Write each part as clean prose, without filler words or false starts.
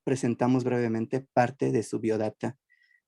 presentamos brevemente parte de su biodata.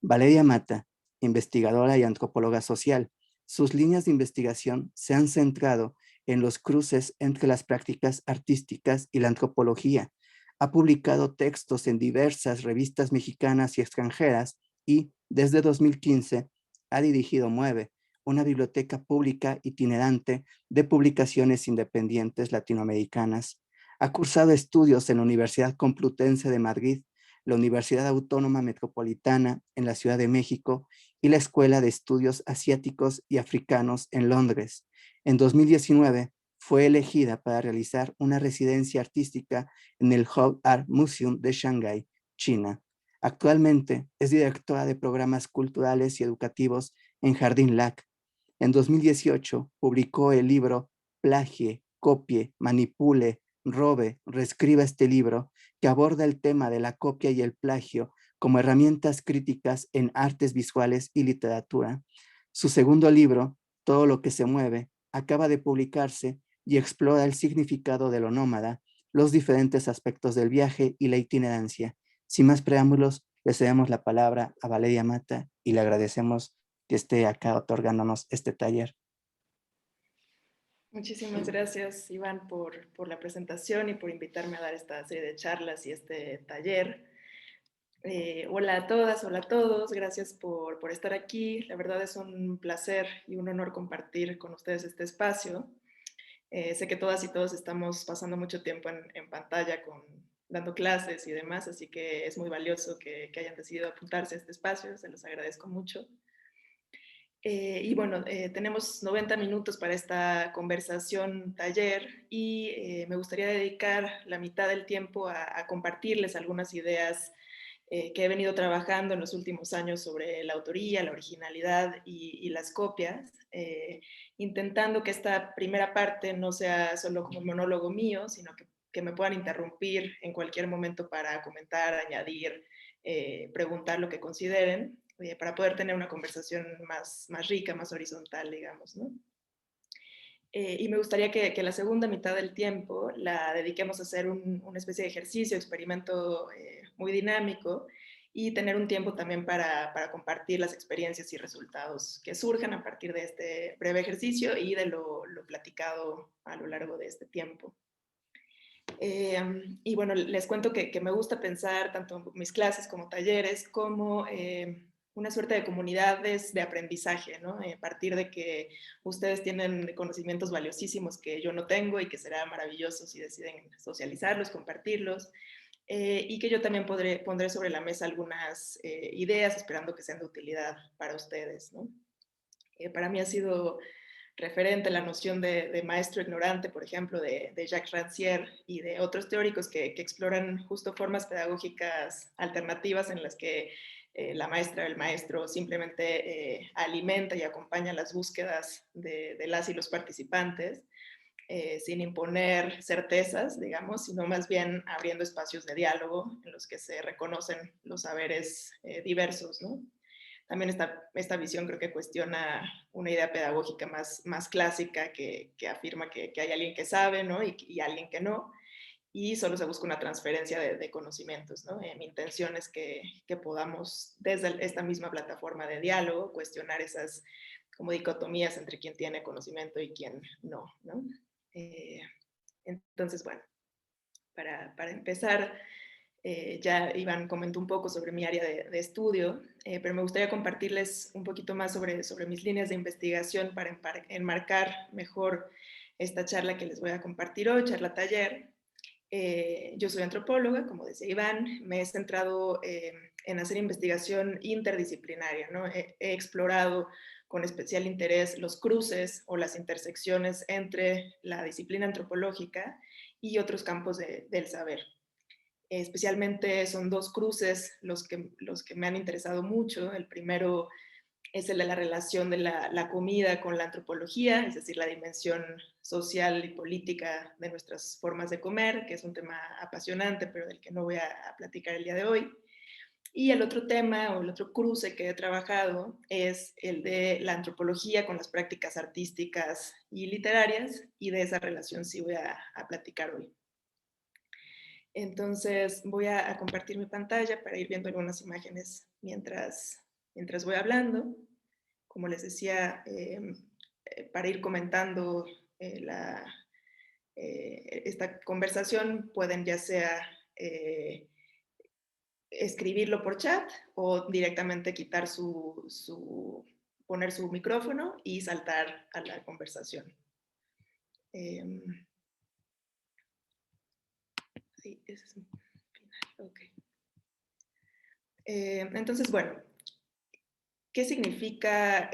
Valeria Mata, investigadora y antropóloga social. Sus líneas de investigación se han centrado en los cruces entre las prácticas artísticas y la antropología. Ha publicado textos en diversas revistas mexicanas y extranjeras y, desde 2015, ha dirigido Mueve, una biblioteca pública itinerante de publicaciones independientes latinoamericanas. Ha cursado estudios en la Universidad Complutense de Madrid, la Universidad Autónoma Metropolitana en la Ciudad de México y la Escuela de Estudios Asiáticos y Africanos en Londres. En 2019 fue elegida para realizar una residencia artística en el Hub Art Museum de Shanghái, China. Actualmente es directora de programas culturales y educativos en Jardín Lac. En 2018 publicó el libro Plagie, copie, manipule, robe, reescriba este libro, que aborda el tema de la copia y el plagio como herramientas críticas en artes visuales y literatura. Su segundo libro, Todo lo que se mueve, acaba de publicarse y explora el significado de lo nómada, los diferentes aspectos del viaje y la itinerancia. Sin más preámbulos, le cedemos la palabra a Valeria Mata y le agradecemos que esté acá otorgándonos este taller. Muchísimas gracias, Iván, por la presentación y por invitarme a dar esta serie de charlas y este taller. Hola a todas, hola a todos, gracias por estar aquí. La verdad es un placer y un honor compartir con ustedes este espacio. Sé que todas y todos estamos pasando mucho tiempo en pantalla dando clases y demás, así que es muy valioso que hayan decidido apuntarse a este espacio, se los agradezco mucho. Y bueno, tenemos 90 minutos para esta conversación taller y me gustaría dedicar la mitad del tiempo a compartirles algunas ideas que he venido trabajando en los últimos años sobre la autoría, la originalidad y las copias, intentando que esta primera parte no sea solo como un monólogo mío, sino que me puedan interrumpir en cualquier momento para comentar, añadir, preguntar lo que consideren, para poder tener una conversación más rica, más horizontal, digamos, ¿no? Y me gustaría que la segunda mitad del tiempo la dediquemos a hacer una especie de ejercicio, experimento muy dinámico y tener un tiempo también para compartir las experiencias y resultados que surjan a partir de este breve ejercicio y de lo platicado a lo largo de este tiempo. Y bueno, les cuento que me gusta pensar tanto mis clases como talleres como una suerte de comunidades de aprendizaje, ¿no? A partir de que ustedes tienen conocimientos valiosísimos que yo no tengo y que será maravilloso si deciden socializarlos, compartirlos, y que yo también pondré sobre la mesa algunas ideas esperando que sean de utilidad para ustedes, ¿no? Para mí ha sido referente la noción de maestro ignorante, por ejemplo, de Jacques Rancière y de otros teóricos que exploran justo formas pedagógicas alternativas en las que la maestra o el maestro simplemente alimenta y acompaña las búsquedas de las y los participantes, sin imponer certezas, digamos, sino más bien abriendo espacios de diálogo en los que se reconocen los saberes diversos, ¿no? También esta visión creo que cuestiona una idea pedagógica más clásica que afirma que hay alguien que sabe, ¿no? y alguien que no, y solo se busca una transferencia de conocimientos, ¿no? Mi intención es que podamos, desde esta misma plataforma de diálogo, cuestionar esas como dicotomías entre quien tiene conocimiento y quien no, ¿no? Eh, entonces, bueno, para empezar, ya Iván comentó un poco sobre mi área de estudio, pero me gustaría compartirles un poquito más sobre mis líneas de investigación para enmarcar mejor esta charla que les voy a compartir hoy, charla taller. Yo soy antropóloga, como decía Iván, me he centrado en hacer investigación interdisciplinaria, ¿no? He explorado con especial interés los cruces o las intersecciones entre la disciplina antropológica y otros campos del saber. Especialmente son dos cruces los que me han interesado mucho. El primero es el de la relación de la comida con la antropología, es decir, la dimensión social y política de nuestras formas de comer, que es un tema apasionante, pero del que no voy a platicar el día de hoy. Y el otro tema o el otro cruce que he trabajado es el de la antropología con las prácticas artísticas y literarias, y de esa relación sí voy a platicar hoy. Entonces voy a compartir mi pantalla para ir viendo algunas imágenes mientras voy hablando. Como les decía, para ir comentando esta conversación, pueden ya sea escribirlo por chat o directamente quitar poner su micrófono y saltar a la conversación. Sí, ese es mi final. Ok. Entonces, bueno, ¿qué significa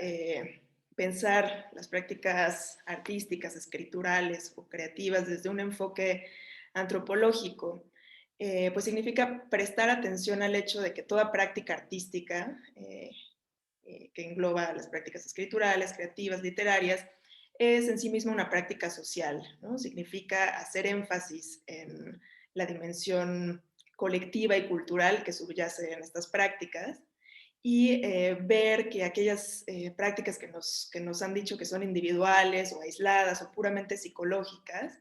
pensar las prácticas artísticas, escriturales o creativas desde un enfoque antropológico? Pues significa prestar atención al hecho de que toda práctica artística, que engloba las prácticas escriturales, creativas, literarias, es en sí misma una práctica social, ¿no? Significa hacer énfasis en la dimensión colectiva y cultural que subyace en estas prácticas y ver que aquellas prácticas que nos han dicho que son individuales o aisladas o puramente psicológicas,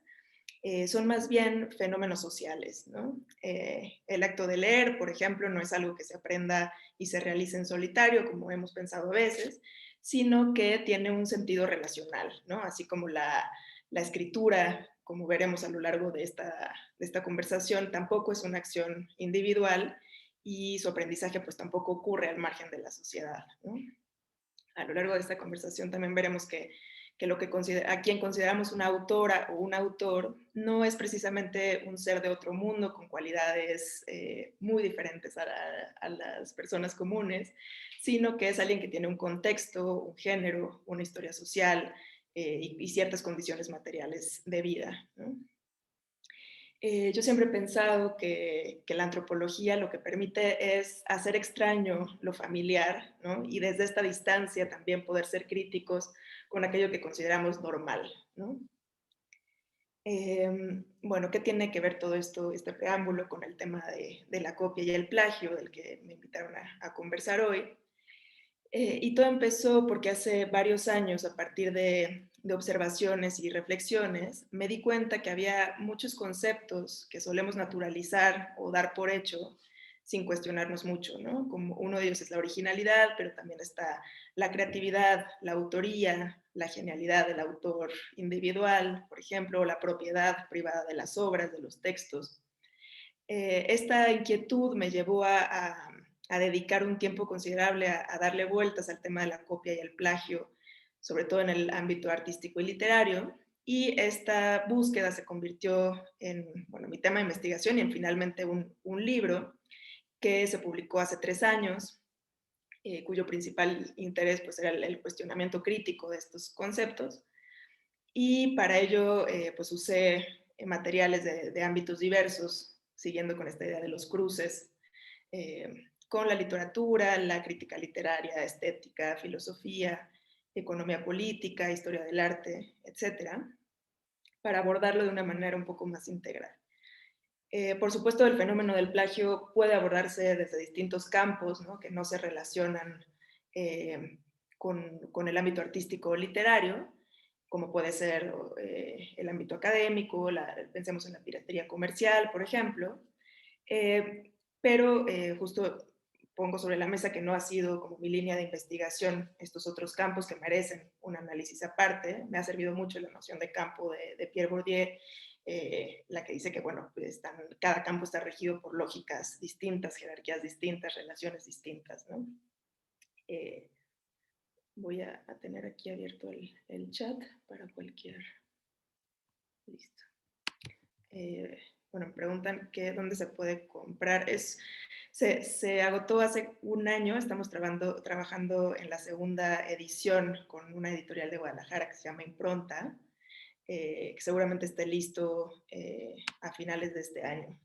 son más bien fenómenos sociales, ¿no? El acto de leer, por ejemplo, no es algo que se aprenda y se realice en solitario, como hemos pensado a veces, sino que tiene un sentido relacional, ¿no? Así como la escritura, como veremos a lo largo de esta conversación, tampoco es una acción individual y su aprendizaje pues tampoco ocurre al margen de la sociedad, ¿no? A lo largo de esta conversación también veremos que a quien consideramos una autora o un autor no es precisamente un ser de otro mundo con cualidades muy diferentes a las personas comunes, sino que es alguien que tiene un contexto, un género, una historia social y ciertas condiciones materiales de vida, ¿no? Yo siempre he pensado que la antropología lo que permite es hacer extraño lo familiar, ¿no? Y desde esta distancia también poder ser críticos con aquello que consideramos normal, ¿no? Bueno, ¿qué tiene que ver todo esto, este preámbulo, con el tema de la copia y el plagio del que me invitaron a conversar hoy? Y todo empezó porque hace varios años, a partir de observaciones y reflexiones, me di cuenta que había muchos conceptos que solemos naturalizar o dar por hecho sin cuestionarnos mucho, ¿no? Como uno de ellos es la originalidad, pero también está la creatividad, la autoría, la genialidad del autor individual, por ejemplo, o la propiedad privada de las obras, de los textos. Esta inquietud me llevó a dedicar un tiempo considerable a darle vueltas al tema de la copia y el plagio, sobre todo en el ámbito artístico y literario. Y esta búsqueda se convirtió en, bueno, mi tema de investigación y en finalmente un libro que se publicó hace 3 años, cuyo principal interés pues, era el cuestionamiento crítico de estos conceptos. Y para ello pues usé materiales de ámbitos diversos, siguiendo con esta idea de los cruces, con la literatura, la crítica literaria, estética, filosofía, economía política, historia del arte, etcétera, para abordarlo de una manera un poco más integral. Por supuesto, el fenómeno del plagio puede abordarse desde distintos campos, ¿no? Que no se relacionan con el ámbito artístico o literario, como puede ser el ámbito académico, pensemos en la piratería comercial, por ejemplo, pero justo pongo sobre la mesa que no ha sido como mi línea de investigación estos otros campos que merecen un análisis aparte. Me ha servido mucho la noción de campo de Pierre Bourdieu, la que dice que, bueno, pues cada campo está regido por lógicas distintas, jerarquías distintas, relaciones distintas, ¿no? Voy a tener aquí abierto el chat para cualquier... Listo. Bueno, me preguntan dónde se puede comprar. Se agotó hace un año, estamos trabajando en la segunda edición con una editorial de Guadalajara que se llama Impronta, que seguramente esté listo a finales de este año.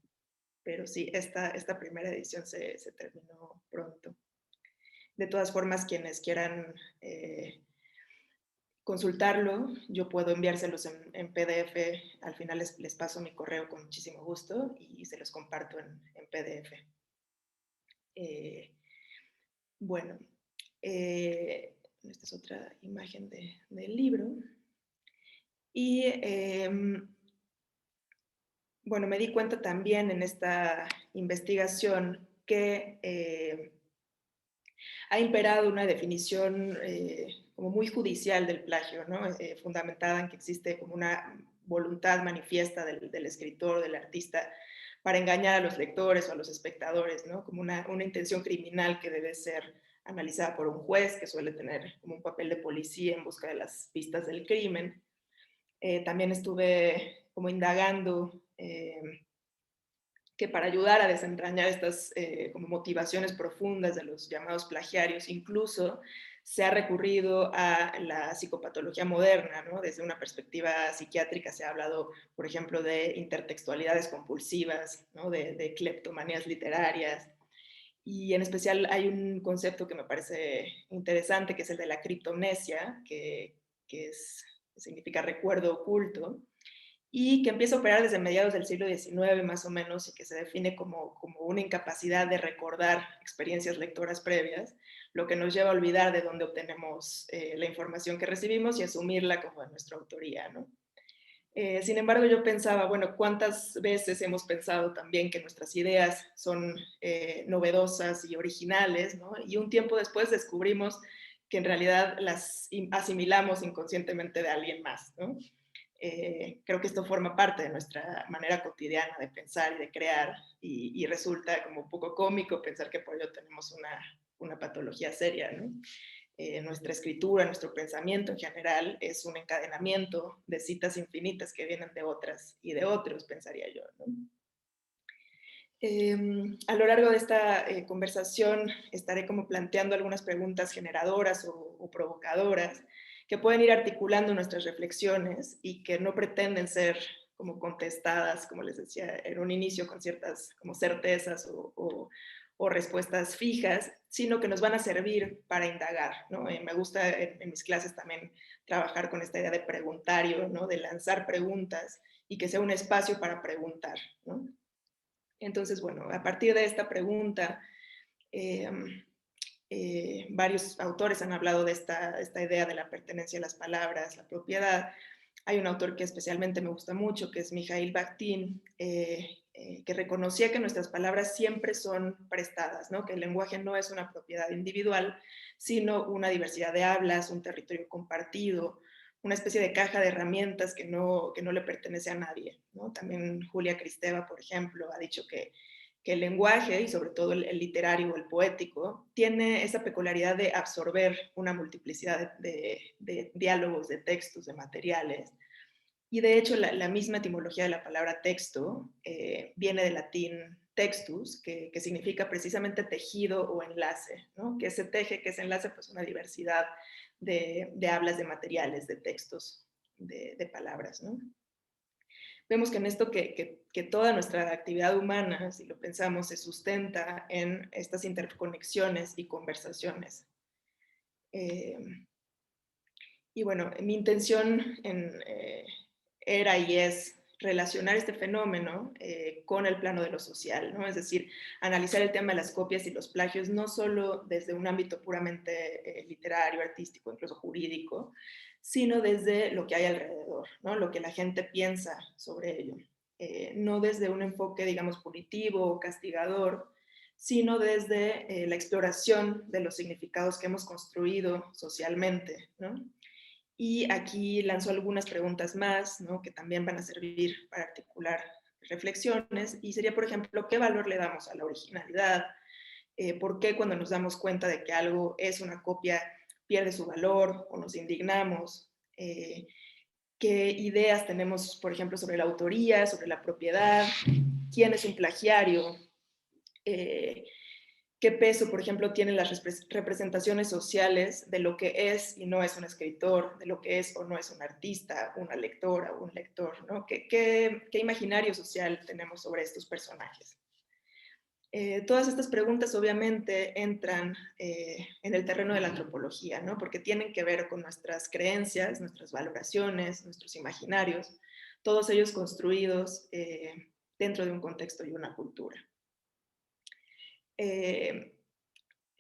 Pero sí, esta primera edición se terminó pronto. De todas formas, quienes quieran consultarlo, yo puedo enviárselos en PDF, al final les paso mi correo con muchísimo gusto y se los comparto en PDF. Bueno, esta es otra imagen del libro. Y bueno, me di cuenta también en esta investigación que ha imperado una definición como muy judicial del plagio, ¿no? Fundamentada en que existe como una voluntad manifiesta del escritor, del artista, para engañar a los lectores o a los espectadores, ¿no? Como una intención criminal que debe ser analizada por un juez, que suele tener como un papel de policía en busca de las pistas del crimen. También estuve como indagando que para ayudar a desentrañar estas como motivaciones profundas de los llamados plagiarios, incluso se ha recurrido a la psicopatología moderna, ¿no? Desde una perspectiva psiquiátrica se ha hablado, por ejemplo, de intertextualidades compulsivas, ¿no? De cleptomanías literarias, y en especial hay un concepto que me parece interesante, que es el de la criptomnesia, significa recuerdo oculto, y que empieza a operar desde mediados del siglo XIX más o menos y que se define como una incapacidad de recordar experiencias lectoras previas, lo que nos lleva a olvidar de dónde obtenemos la información que recibimos y asumirla como de nuestra autoría, ¿no? Sin embargo, yo pensaba, bueno, ¿cuántas veces hemos pensado también que nuestras ideas son novedosas y originales, ¿no? Y un tiempo después descubrimos que en realidad las asimilamos inconscientemente de alguien más, ¿no? Creo que esto forma parte de nuestra manera cotidiana de pensar y de crear y resulta como un poco cómico pensar que por ello tenemos una patología seria, ¿no? Nuestra escritura, nuestro pensamiento en general es un encadenamiento de citas infinitas que vienen de otras y de otros, pensaría yo, ¿no? A lo largo de esta conversación estaré como planteando algunas preguntas generadoras o provocadoras que pueden ir articulando nuestras reflexiones y que no pretenden ser como contestadas, como les decía en un inicio, con ciertas como certezas o respuestas fijas, sino que nos van a servir para indagar, ¿no? Me gusta en mis clases también trabajar con esta idea de preguntario, ¿no? De lanzar preguntas y que sea un espacio para preguntar, ¿no? Entonces, bueno, a partir de esta pregunta, eh, varios autores han hablado de esta idea de la pertenencia a las palabras, la propiedad. Hay un autor que especialmente me gusta mucho, que es Mikhail Bakhtin, que reconocía que nuestras palabras siempre son prestadas, ¿no? Que el lenguaje no es una propiedad individual, sino una diversidad de hablas, un territorio compartido, una especie de caja de herramientas que no le pertenece a nadie, ¿no? También Julia Kristeva, por ejemplo, ha dicho que el lenguaje, y sobre todo el literario o el poético, tiene esa peculiaridad de absorber una multiplicidad de diálogos, de textos, de materiales. Y de hecho, la misma etimología de la palabra texto viene del latín textus, que significa precisamente tejido o enlace, ¿no? Que se teje, que se enlace, pues una diversidad de hablas, de materiales, de textos, de palabras, ¿no? Vemos que en esto que toda nuestra actividad humana, si lo pensamos, se sustenta en estas interconexiones y conversaciones. Eh, y bueno, mi intención era y es relacionar este fenómeno con el plano de lo social, ¿no? Es decir, analizar el tema de las copias y los plagios no solo desde un ámbito puramente literario, artístico, incluso jurídico, sino desde lo que hay alrededor, ¿no? Lo que la gente piensa sobre ello. No desde un enfoque, digamos, punitivo o castigador, sino desde la exploración de los significados que hemos construido socialmente, ¿no? Y aquí lanzo algunas preguntas más, ¿no? Que también van a servir para articular reflexiones. Y sería, por ejemplo, ¿qué valor le damos a la originalidad? ¿Por qué cuando nos damos cuenta de que algo es una copia pierde su valor o nos indignamos? ¿Qué ideas tenemos, por ejemplo, sobre la autoría, sobre la propiedad? ¿Quién es un plagiario? Eh, ¿Qué peso, por ejemplo, tienen las representaciones sociales de lo que es y no es un escritor, de lo que es o no es un artista, una lectora o un lector, ¿no? ¿Qué imaginario social tenemos sobre estos personajes? Todas estas preguntas obviamente entran en el terreno de la antropología, ¿no? Porque tienen que ver con nuestras creencias, nuestras valoraciones, nuestros imaginarios, todos ellos construidos dentro de un contexto y una cultura. Eh,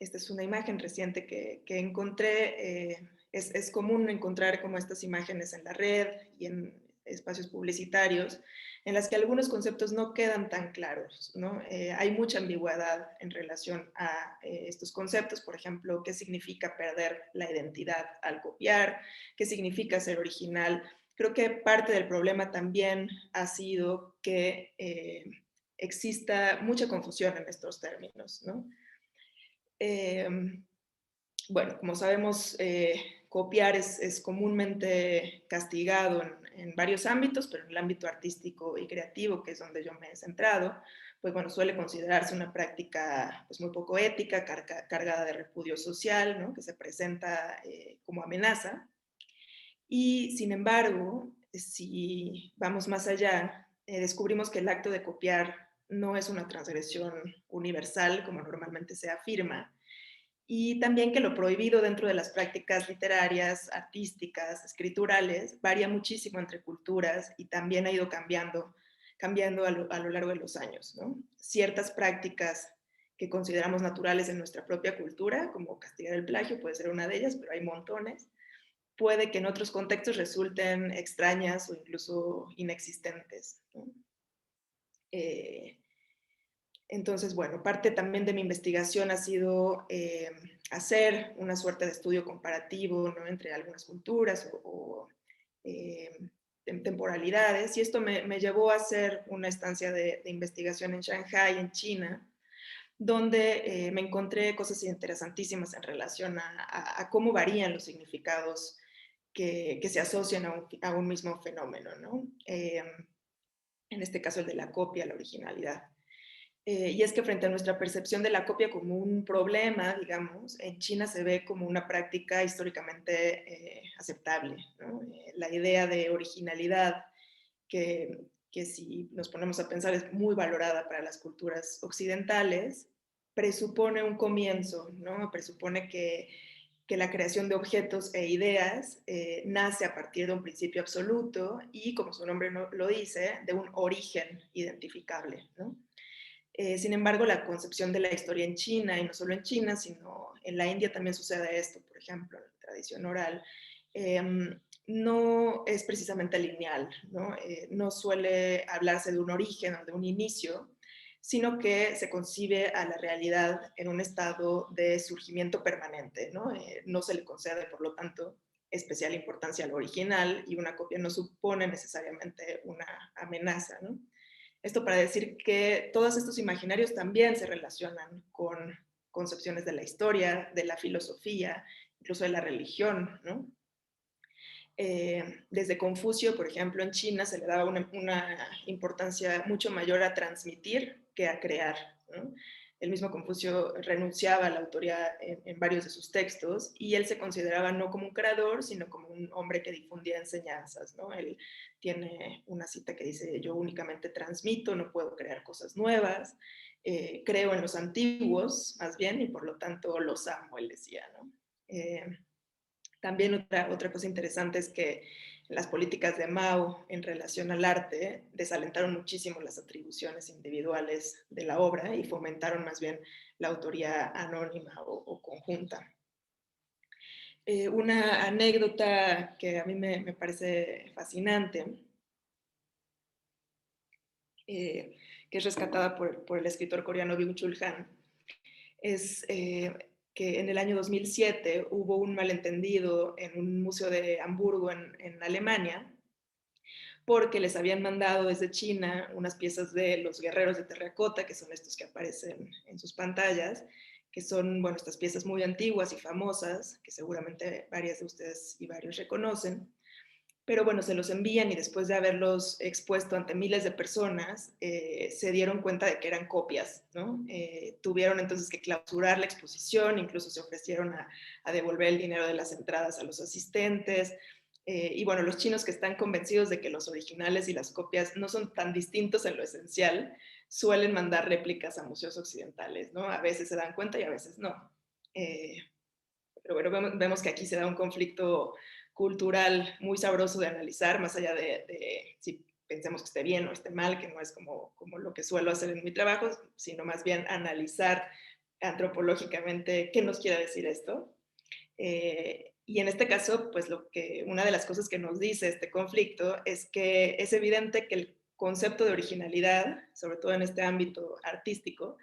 Esta es una imagen reciente que encontré. Es común encontrar como estas imágenes en la red y en espacios publicitarios en las que algunos conceptos no quedan tan claros, ¿no? Hay mucha ambigüedad en relación a estos conceptos, por ejemplo, qué significa perder la identidad al copiar, qué significa ser original. Creo que parte del problema también ha sido que exista mucha confusión en estos términos, ¿no? Eh, bueno, como sabemos, copiar es comúnmente castigado en varios ámbitos, pero en el ámbito artístico y creativo, que es donde yo me he centrado, pues bueno, suele considerarse una práctica pues muy poco ética, cargada de repudio social, ¿no? Que se presenta como amenaza. Y sin embargo, si vamos más allá, descubrimos que el acto de copiar no es una transgresión universal, como normalmente se afirma, y también que lo prohibido dentro de las prácticas literarias, artísticas, escriturales, varía muchísimo entre culturas y también ha ido cambiando a lo largo de los años, ¿no? Ciertas prácticas que consideramos naturales en nuestra propia cultura, como castigar el plagio, puede ser una de ellas, pero hay montones. Puede que en otros contextos resulten extrañas o incluso inexistentes, ¿no? Eh, entonces, bueno, parte también de mi investigación ha sido hacer una suerte de estudio comparativo, ¿no? Entre algunas culturas o temporalidades, y esto me llevó a hacer una estancia de investigación en Shanghai, en China, donde me encontré cosas interesantísimas en relación a cómo varían los significados que se asocian a un mismo fenómeno, ¿no? En este caso el de la copia, la originalidad. Y es que frente a nuestra percepción de la copia como un problema, digamos, en China se ve como una práctica históricamente aceptable, ¿no? La idea de originalidad, que si nos ponemos a pensar es muy valorada para las culturas occidentales, presupone un comienzo, ¿no? Presupone que la creación de objetos e ideas nace a partir de un principio absoluto y, como su nombre lo dice, de un origen identificable, ¿no? Sin embargo, la concepción de la historia en China, y no solo en China, sino en la India también sucede esto, por ejemplo, en la tradición oral, no es precisamente lineal, ¿no? No suele hablarse de un origen o de un inicio, sino que se concibe a la realidad en un estado de surgimiento permanente, ¿no? No se le concede, por lo tanto, especial importancia al original, y una copia no supone necesariamente una amenaza, ¿no? Esto para decir que todos estos imaginarios también se relacionan con concepciones de la historia, de la filosofía, incluso de la religión, ¿no? Desde Confucio, por ejemplo, en China se le daba una importancia mucho mayor a transmitir que a crear, ¿no? El mismo Confucio renunciaba a la autoría en varios de sus textos, y él se consideraba no como un creador, sino como un hombre que difundía enseñanzas, ¿no? Él tiene una cita que dice: yo únicamente transmito, no puedo crear cosas nuevas, creo en los antiguos, más bien, y por lo tanto los amo, él decía, ¿no? También otra cosa interesante es que las políticas de Mao en relación al arte desalentaron muchísimo las atribuciones individuales de la obra y fomentaron más bien la autoría anónima o conjunta. Una anécdota que a mí me parece fascinante, que es rescatada por el escritor coreano Byung-Chul Han, es que en el año 2007 hubo un malentendido en un museo de Hamburgo, en Alemania, porque les habían mandado desde China unas piezas de los guerreros de terracota, que son estos que aparecen en sus pantallas, que son, bueno, estas piezas muy antiguas y famosas, que seguramente varias de ustedes y varios reconocen. Pero bueno, se los envían, y después de haberlos expuesto ante miles de personas, se dieron cuenta de que eran copias, ¿no? Tuvieron entonces que clausurar la exposición, incluso se ofrecieron a devolver el dinero de las entradas a los asistentes. Y bueno, los chinos, que están convencidos de que los originales y las copias no son tan distintos en lo esencial, suelen mandar réplicas a museos occidentales, ¿no? A veces se dan cuenta y a veces no. Pero bueno, vemos que aquí se da un conflicto cultural muy sabroso de analizar, más allá de si pensemos que esté bien o esté mal, que no es como lo que suelo hacer en mi trabajo, sino más bien analizar antropológicamente qué nos quiere decir esto. Y en este caso, pues una de las cosas que nos dice este conflicto es que es evidente que el concepto de originalidad, sobre todo en este ámbito artístico,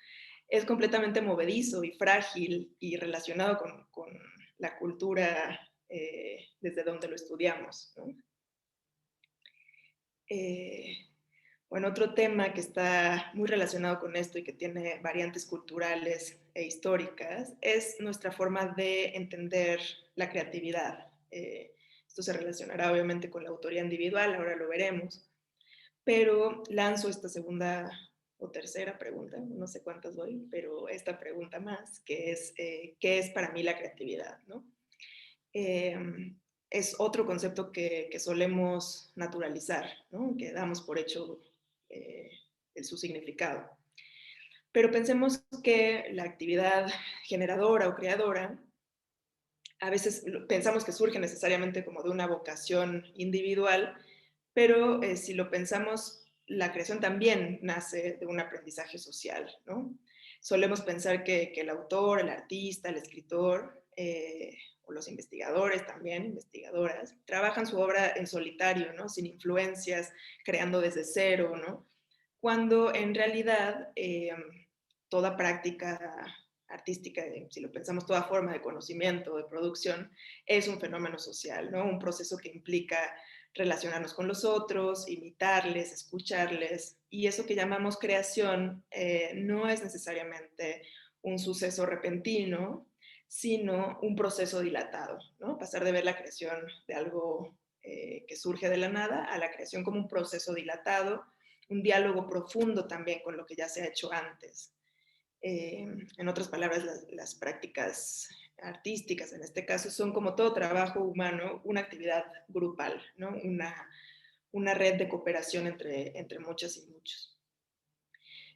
es completamente movedizo y frágil y relacionado con la cultura desde donde lo estudiamos, ¿no? Eh, bueno, otro tema que está muy relacionado con esto y que tiene variantes culturales e históricas es nuestra forma de entender la creatividad. Esto se relacionará obviamente con la autoría individual, ahora lo veremos, pero lanzo esta segunda o tercera pregunta, no sé cuántas voy, pero esta pregunta más, que es, ¿qué es para mí la creatividad? ¿No? Es otro concepto que solemos naturalizar, ¿no? Que damos por hecho eh, su significado. Pero pensemos que la actividad generadora o creadora, a veces pensamos que surge necesariamente como de una vocación individual, pero si lo pensamos, la creación también nace de un aprendizaje social, ¿no? Solemos pensar que el autor, el artista, el escritor, o los investigadores también, investigadoras, trabajan su obra en solitario, ¿no? Sin influencias, creando desde cero, ¿no? Cuando en realidad toda práctica artística, si lo pensamos, toda forma de conocimiento, de producción, es un fenómeno social, ¿no? Un proceso que implica relacionarnos con los otros, imitarles, escucharles, y eso que llamamos creación no es necesariamente un suceso repentino, sino un proceso dilatado, ¿no? Pasar de ver la creación de algo que surge de la nada a la creación como un proceso dilatado, un diálogo profundo también con lo que ya se ha hecho antes. En otras palabras, las prácticas artísticas, en este caso, son como todo trabajo humano, una actividad grupal, ¿no? Una red de cooperación entre muchas y muchos.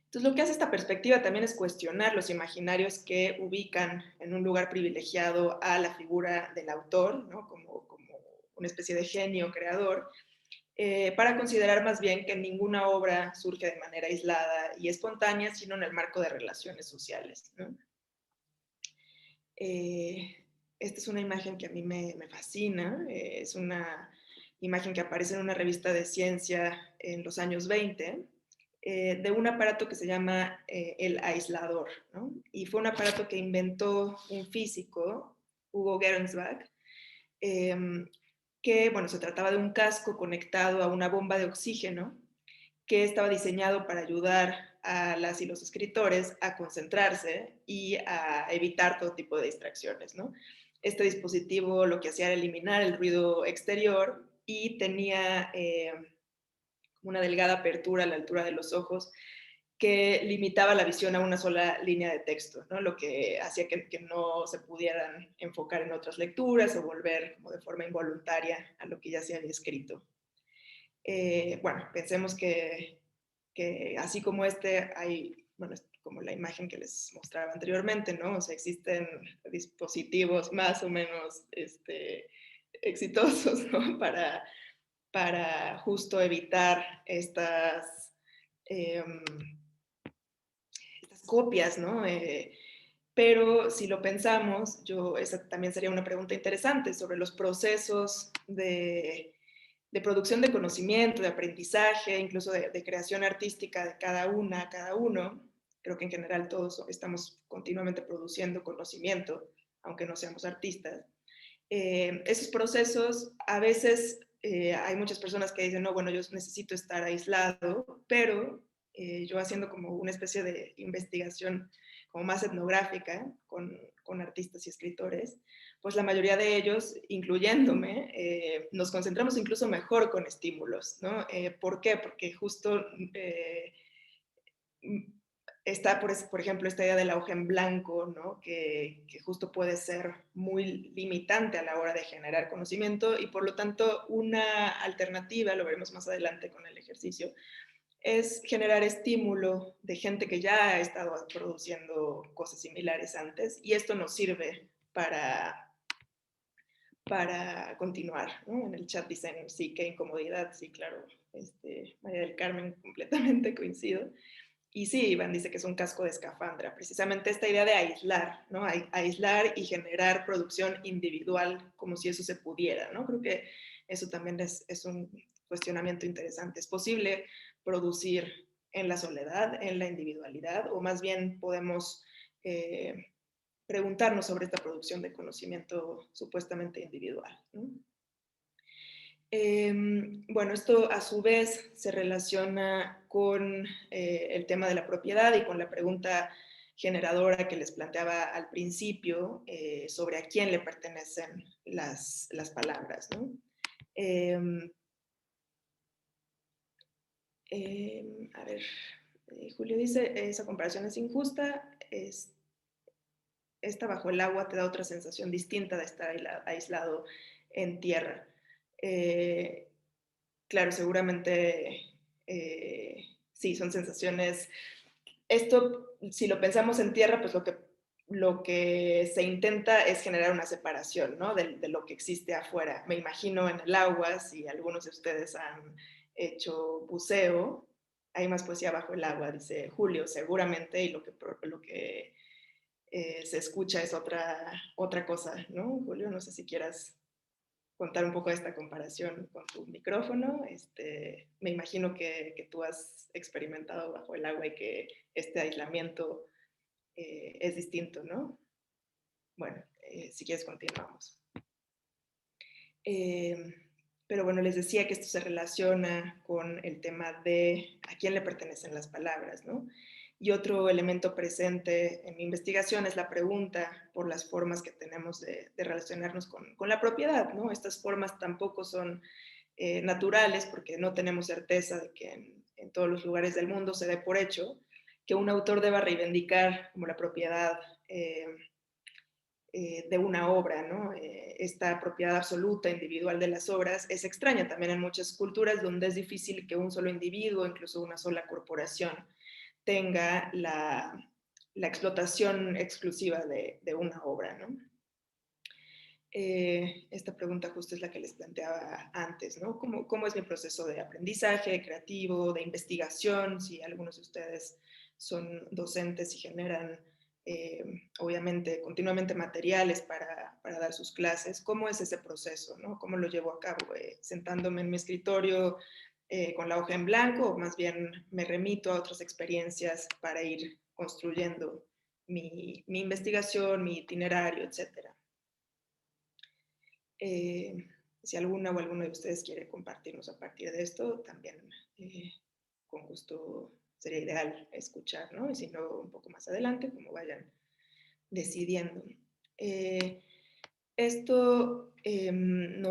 Entonces, lo que hace esta perspectiva también es cuestionar los imaginarios que ubican en un lugar privilegiado a la figura del autor, ¿no? Como una especie de genio creador, para considerar más bien que ninguna obra surge de manera aislada y espontánea, sino en el marco de relaciones sociales, ¿no? Esta es una imagen que a mí me fascina, es una imagen que aparece en una revista de ciencia en los años 20, de un aparato que se llama el aislador, ¿no? Y fue un aparato que inventó un físico, Hugo Gernsback, que, bueno, se trataba de un casco conectado a una bomba de oxígeno que estaba diseñado para ayudar a las y los escritores a concentrarse y a evitar todo tipo de distracciones, ¿no? Este dispositivo lo que hacía era eliminar el ruido exterior y tenía una delgada apertura a la altura de los ojos que limitaba la visión a una sola línea de texto, ¿no? Lo que hacía que no se pudieran enfocar en otras lecturas o volver como de forma involuntaria a lo que ya se había escrito. Bueno, pensemos que así como este hay, bueno, como la imagen que les mostraba anteriormente, ¿no? O sea, existen dispositivos más o menos exitosos, ¿no? Para justo evitar eh, estas copias, ¿no? Pero si lo pensamos, esa también sería una pregunta interesante sobre los procesos de producción de conocimiento, de aprendizaje, incluso de creación artística de cada uno. Creo que en general todos estamos continuamente produciendo conocimiento, aunque no seamos artistas. Esos procesos, a veces hay muchas personas que dicen, no, bueno, yo necesito estar aislado, pero yo haciendo como una especie de investigación como más etnográfica con artistas y escritores, pues la mayoría de ellos, incluyéndome, nos concentramos incluso mejor con estímulos, ¿no? ¿Por qué? Porque justo está, por ejemplo, esta idea de la hoja en blanco, ¿no? Que justo puede ser muy limitante a la hora de generar conocimiento y por lo tanto una alternativa, lo veremos más adelante con el ejercicio, es generar estímulo de gente que ya ha estado produciendo cosas similares antes y esto nos sirve para continuar, ¿no? En el chat dicen, sí, qué incomodidad, sí, claro, María del Carmen, completamente coincido. Y sí, Iván dice que es un casco de escafandra, precisamente esta idea de aislar, ¿no? Aislar y generar producción individual como si eso se pudiera, ¿no? Creo que eso también es un cuestionamiento interesante. ¿Es posible producir en la soledad, en la individualidad, o más bien podemos preguntarnos sobre esta producción de conocimiento supuestamente individual, ¿no? Bueno, esto a su vez se relaciona con el tema de la propiedad y con la pregunta generadora que les planteaba al principio sobre a quién le pertenecen las palabras, ¿no? Eh, a ver, Julio dice, esa comparación es injusta, esta bajo el agua te da otra sensación distinta de estar aislado en tierra. Claro, seguramente sí, son sensaciones. Esto, si lo pensamos en tierra, pues lo que se intenta es generar una separación, ¿no? De lo que existe afuera. Me imagino en el agua, si algunos de ustedes han hecho buceo, hay más poesía bajo el agua, dice Julio, seguramente, y lo que se escucha es otra cosa, ¿no? Julio, no sé si quieras contar un poco de esta comparación con tu micrófono. Me imagino que tú has experimentado bajo el agua y que este aislamiento es distinto, ¿no? Bueno, si quieres continuamos. Pero bueno, les decía que esto se relaciona con el tema de a quién le pertenecen las palabras, ¿no? Y otro elemento presente en mi investigación es la pregunta por las formas que tenemos de relacionarnos con la propiedad, ¿no? Estas formas tampoco son naturales porque no tenemos certeza de que en todos los lugares del mundo se dé por hecho que un autor deba reivindicar como la propiedad de una obra, ¿no? Esta propiedad absoluta, individual de las obras, es extraña también en muchas culturas donde es difícil que un solo individuo, incluso una sola corporación, tenga la explotación exclusiva de una obra, ¿no? Esta pregunta justo es la que les planteaba antes, ¿no? ¿Cómo es mi proceso de aprendizaje creativo, de investigación? Si algunos de ustedes son docentes y generan, obviamente, continuamente materiales para dar sus clases, ¿cómo es ese proceso, ¿no? ¿Cómo lo llevo a cabo? ¿Sentándome en mi escritorio con la hoja en blanco o más bien me remito a otras experiencias para ir construyendo mi investigación, mi itinerario, etcétera? Si alguna o alguno de ustedes quiere compartirnos a partir de esto, también con gusto sería ideal escuchar, ¿no? Y si no, un poco más adelante, como vayan decidiendo. Esto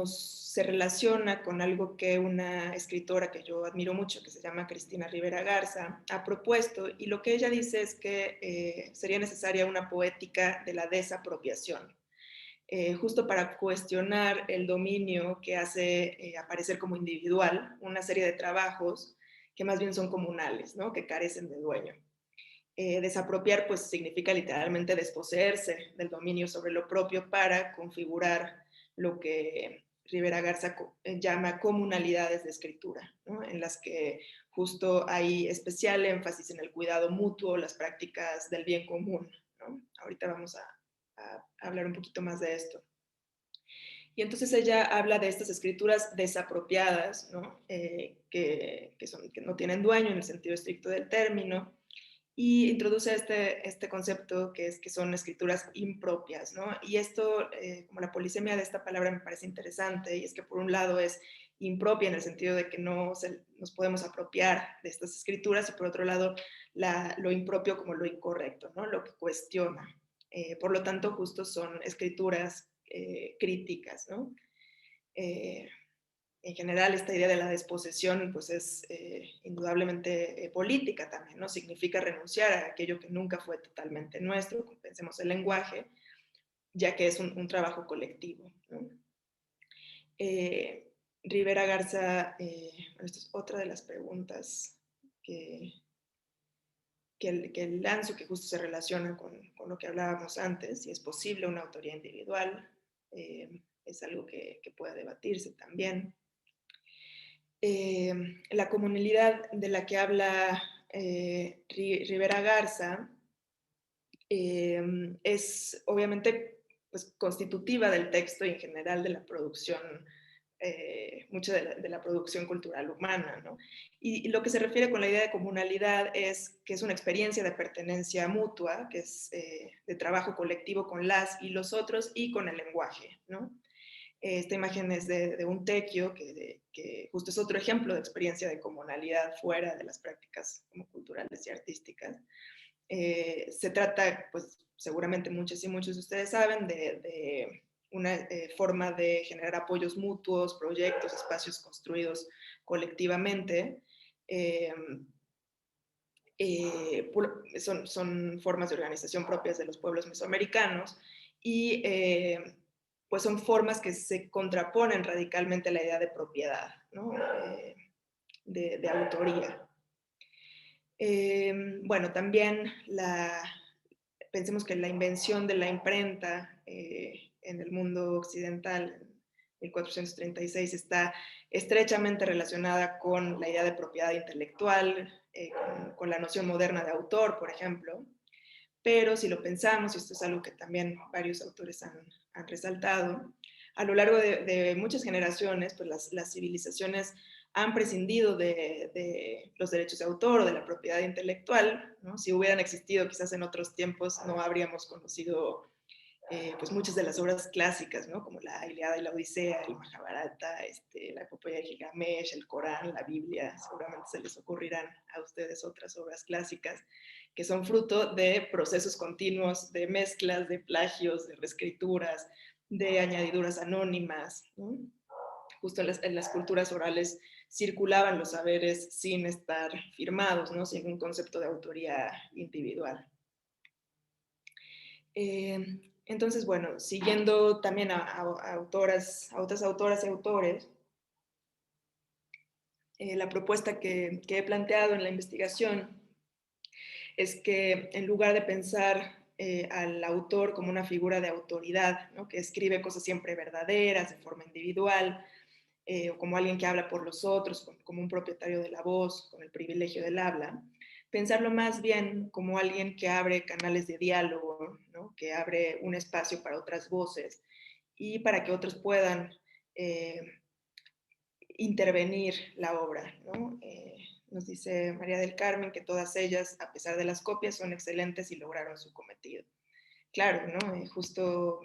se relaciona con algo que una escritora que yo admiro mucho, que se llama Cristina Rivera Garza, ha propuesto, y lo que ella dice es que sería necesaria una poética de la desapropiación. Justo para cuestionar el dominio que hace aparecer como individual una serie de trabajos que más bien son comunales, ¿no? Que carecen de dueño. Desapropiar pues significa literalmente desposeerse del dominio sobre lo propio para configurar lo que Rivera Garza llama comunalidades de escritura, ¿no? En las que justo hay especial énfasis en el cuidado mutuo, las prácticas del bien común, ¿no? Ahorita vamos a hablar un poquito más de esto. Y entonces ella habla de estas escrituras desapropiadas, ¿no? Que no tienen dueño en el sentido estricto del término, y introduce este concepto que son escrituras impropias, ¿no? Y esto, como la polisemia de esta palabra me parece interesante, y es que por un lado es impropia en el sentido de que no nos podemos apropiar de estas escrituras, y por otro lado lo impropio como lo incorrecto, ¿no? Lo que cuestiona. Por lo tanto, justo son escrituras críticas, ¿no? En general, esta idea de la desposesión pues es indudablemente política también, ¿no? Significa renunciar a aquello que nunca fue totalmente nuestro, pensemos el lenguaje, ya que es un trabajo colectivo, ¿no? Rivera Garza, esta es otra de las preguntas que lanzo, que justo se relaciona con lo que hablábamos antes, si es posible una autoría individual, es algo que puede debatirse también. La comunidad de la que habla Rivera Garza es obviamente pues, constitutiva del texto y en general de la producción mucho de la producción cultural humana, ¿no? Y lo que se refiere con la idea de comunalidad es que es una experiencia de pertenencia mutua, que es de trabajo colectivo con las y los otros y con el lenguaje, ¿no? Esta imagen es de un tequio, que justo es otro ejemplo de experiencia de comunalidad fuera de las prácticas como culturales y artísticas. Se trata, pues seguramente muchos y muchos de ustedes saben, de una forma de generar apoyos mutuos, proyectos, espacios construidos colectivamente. Eh, son formas de organización propias de los pueblos mesoamericanos y pues son formas que se contraponen radicalmente a la idea de propiedad, ¿no? De autoría. Bueno, también pensemos que la invención de la imprenta en el mundo occidental, en 1436, está estrechamente relacionada con la idea de propiedad intelectual, con la noción moderna de autor, por ejemplo. Pero si lo pensamos, y esto es algo que también varios autores han resaltado, a lo largo de muchas generaciones, pues las civilizaciones han prescindido de los derechos de autor o de la propiedad intelectual, ¿no? Si hubieran existido quizás en otros tiempos, no habríamos conocido pues muchas de las obras clásicas, ¿no? Como la Ilíada y la Odisea, el Mahabharata, la Epopeya de Gilgamesh, el Corán, la Biblia. Seguramente se les ocurrirán a ustedes otras obras clásicas que son fruto de procesos continuos, de mezclas, de plagios, de reescrituras, de añadiduras anónimas, ¿no? Justo en las culturas orales circulaban los saberes sin estar firmados, ¿no? Sin un concepto de autoría individual. Entonces, bueno, siguiendo también a otras autoras y autores, la propuesta que he planteado en la investigación es que en lugar de pensar al autor como una figura de autoridad, ¿no? Que escribe cosas siempre verdaderas, de forma individual, o como alguien que habla por los otros, como un propietario de la voz, con el privilegio del habla, pensarlo más bien como alguien que abre canales de diálogo, ¿no? Que abre un espacio para otras voces y para que otros puedan eh, intervenir la obra, ¿no? Nos dice María del Carmen que todas ellas, a pesar de las copias, son excelentes y lograron su cometido. Claro, ¿no? Justo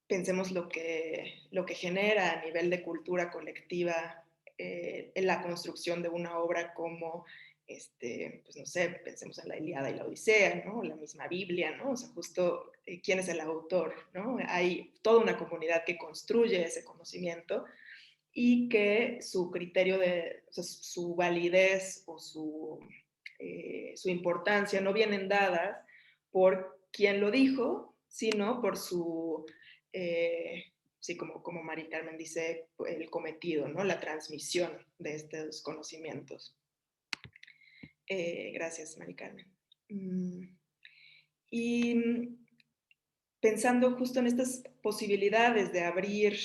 pensemos lo que genera a nivel de cultura colectiva en la construcción de una obra como, pues no sé, pensemos en la Ilíada y la Odisea, ¿no? La misma Biblia, ¿no? O sea, justo quién es el autor, ¿no? Hay toda una comunidad que construye ese conocimiento y que su criterio o sea, su validez o su importancia no vienen dadas por quien lo dijo, sino por sí, como Mari Carmen dice, el cometido, ¿no? La transmisión de estos conocimientos. Gracias, Mari Carmen. Y pensando justo en estas posibilidades de abrir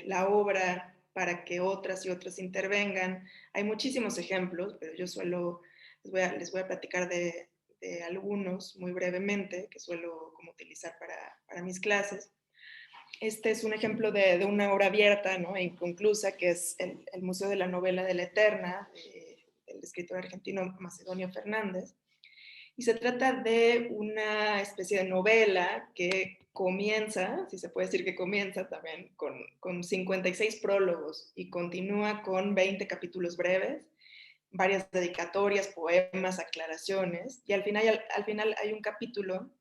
la obra para que otras y otros intervengan, hay muchísimos ejemplos, pero yo les voy a platicar de algunos muy brevemente, que suelo como utilizar para mis clases. Este es un ejemplo de una obra abierta, ¿no? E inconclusa, que es el Museo de la Novela de la Eterna, del escritor argentino Macedonio Fernández. Y se trata de una especie de novela que comienza, si se puede decir que comienza también, con 56 prólogos y continúa con 20 capítulos breves, varias dedicatorias, poemas, aclaraciones, y al final hay un capítulo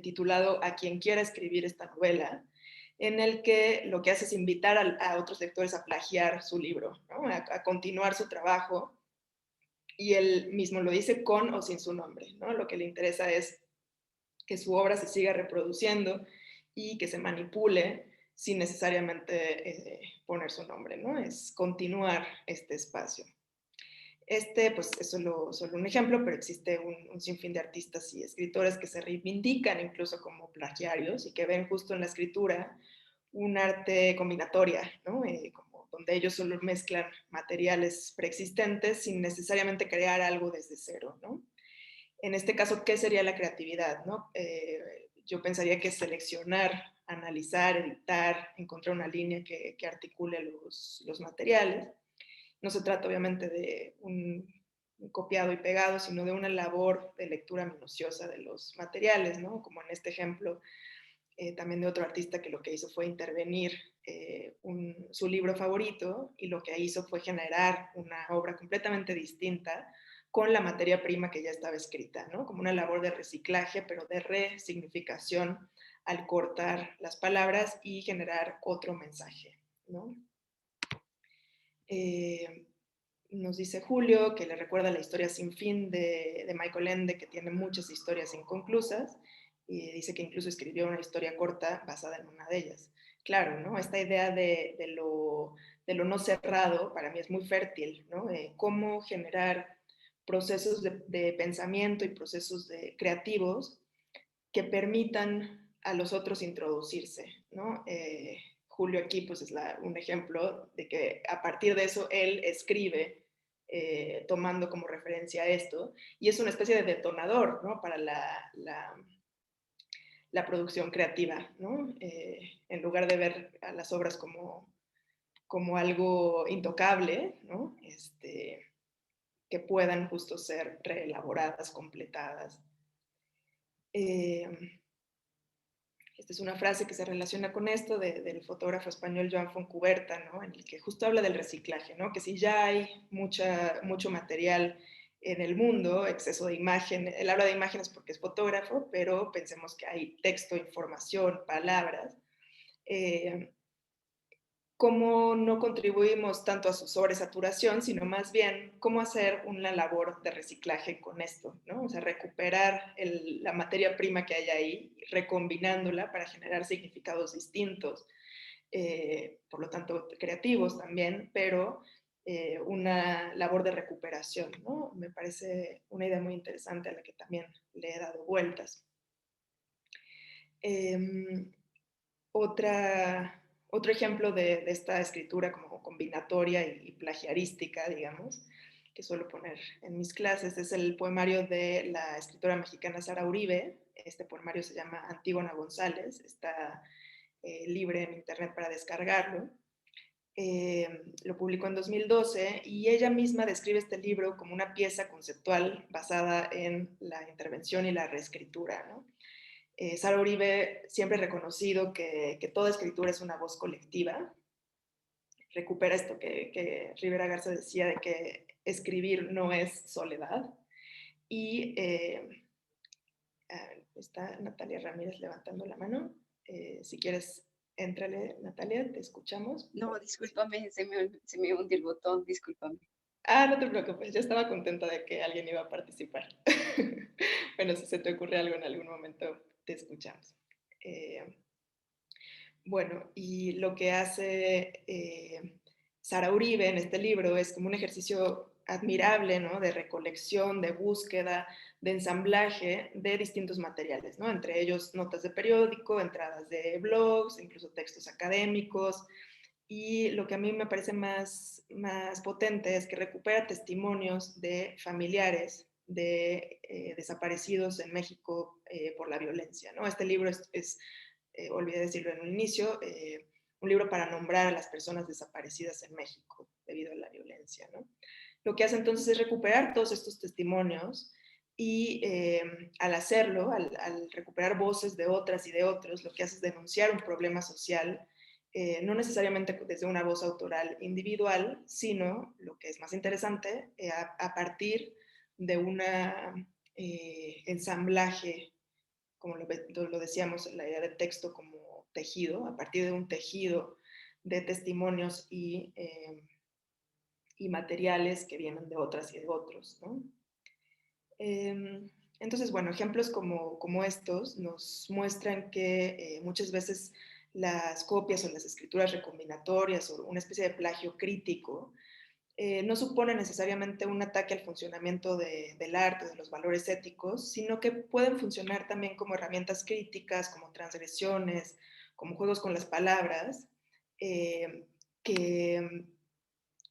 titulado A quien quiera escribir esta novela, en el que lo que hace es invitar a otros lectores a plagiar su libro, ¿no? A continuar su trabajo, y él mismo lo dice con o sin su nombre, ¿no? Lo que le interesa es que su obra se siga reproduciendo y que se manipule sin necesariamente poner su nombre, ¿no? Es continuar este espacio. Pues es solo un ejemplo, pero existe un sinfín de artistas y escritores que se reivindican incluso como plagiarios y que ven justo en la escritura un arte combinatoria, ¿no? Como donde ellos solo mezclan materiales preexistentes sin necesariamente crear algo desde cero, ¿no? En este caso, ¿qué sería la creatividad, no? yo pensaría que seleccionar, analizar, editar, encontrar una línea que articule los materiales. No se trata obviamente de un copiado y pegado, sino de una labor de lectura minuciosa de los materiales, ¿no? Como en este ejemplo también de otro artista que lo que hizo fue intervenir su libro favorito y lo que hizo fue generar una obra completamente distinta con la materia prima que ya estaba escrita, ¿no? Como una labor de reciclaje, pero de resignificación al cortar las palabras y generar otro mensaje, ¿no? Eh, nos dice Julio que le recuerda la historia sin fin de Michael Ende, que tiene muchas historias inconclusas, y dice que incluso escribió una historia corta basada en una de ellas. Claro, ¿no? Esta idea de lo no cerrado para mí es muy fértil, ¿no? Cómo generar procesos de pensamiento y procesos creativos que permitan a los otros introducirse, ¿no? Julio aquí pues es un ejemplo de que a partir de eso él escribe tomando como referencia esto y es una especie de detonador, ¿no? Para la producción creativa, ¿no? En lugar de ver a las obras como algo intocable, ¿no? Que puedan justo ser reelaboradas, completadas. Esta es una frase que se relaciona con esto del fotógrafo español Joan Foncuberta, ¿no? En el que justo habla del reciclaje, ¿no? Que si ya hay mucho material en el mundo, exceso de imagen, él habla de imágenes porque es fotógrafo, pero pensemos que hay texto, información, palabras, eh, cómo no contribuimos tanto a su sobresaturación, sino más bien cómo hacer una labor de reciclaje con esto, ¿no? O sea, recuperar la materia prima que hay ahí, recombinándola para generar significados distintos, por lo tanto creativos también, pero una labor de recuperación, ¿no? Me parece una idea muy interesante a la que también le he dado vueltas. Otro ejemplo de esta escritura como combinatoria y plagiarística, digamos, que suelo poner en mis clases, es el poemario de la escritora mexicana Sara Uribe. Este poemario se llama Antígona González, está libre en internet para descargarlo. Lo publicó en 2012 y ella misma describe este libro como una pieza conceptual basada en la intervención y la reescritura, ¿no? Sara Uribe siempre ha reconocido que toda escritura es una voz colectiva. Recupera esto que Rivera Garza decía de que escribir no es soledad. Y está Natalia Ramírez levantando la mano. Si quieres, éntrale, Natalia, te escuchamos. No, discúlpame, se me hundió el botón, discúlpame. No te preocupes, yo estaba contenta de que alguien iba a participar. Bueno, si se te ocurre algo en algún momento, te escuchamos. Bueno, y lo que hace Sara Uribe en este libro es como un ejercicio admirable, ¿no? De recolección, de búsqueda, de ensamblaje de distintos materiales, ¿no? Entre ellos notas de periódico, entradas de blogs, incluso textos académicos. Y lo que a mí me parece más potente es que recupera testimonios de familiares de desaparecidos en México por la violencia, ¿no? Este libro olvidé decirlo en un inicio, un libro para nombrar a las personas desaparecidas en México debido a la violencia, ¿no? Lo que hace entonces es recuperar todos estos testimonios y al hacerlo, al recuperar voces de otras y de otros, lo que hace es denunciar un problema social, no necesariamente desde una voz autoral individual, sino, lo que es más interesante, a partir de un ensamblaje como lo decíamos, la idea de texto como tejido, a partir de un tejido de testimonios y materiales que vienen de otras y de otros, ¿no? Entonces, bueno, ejemplos como estos nos muestran que muchas veces las copias o las escrituras recombinatorias o una especie de plagio crítico no supone necesariamente un ataque al funcionamiento del arte, de los valores éticos, sino que pueden funcionar también como herramientas críticas, como transgresiones, como juegos con las palabras, que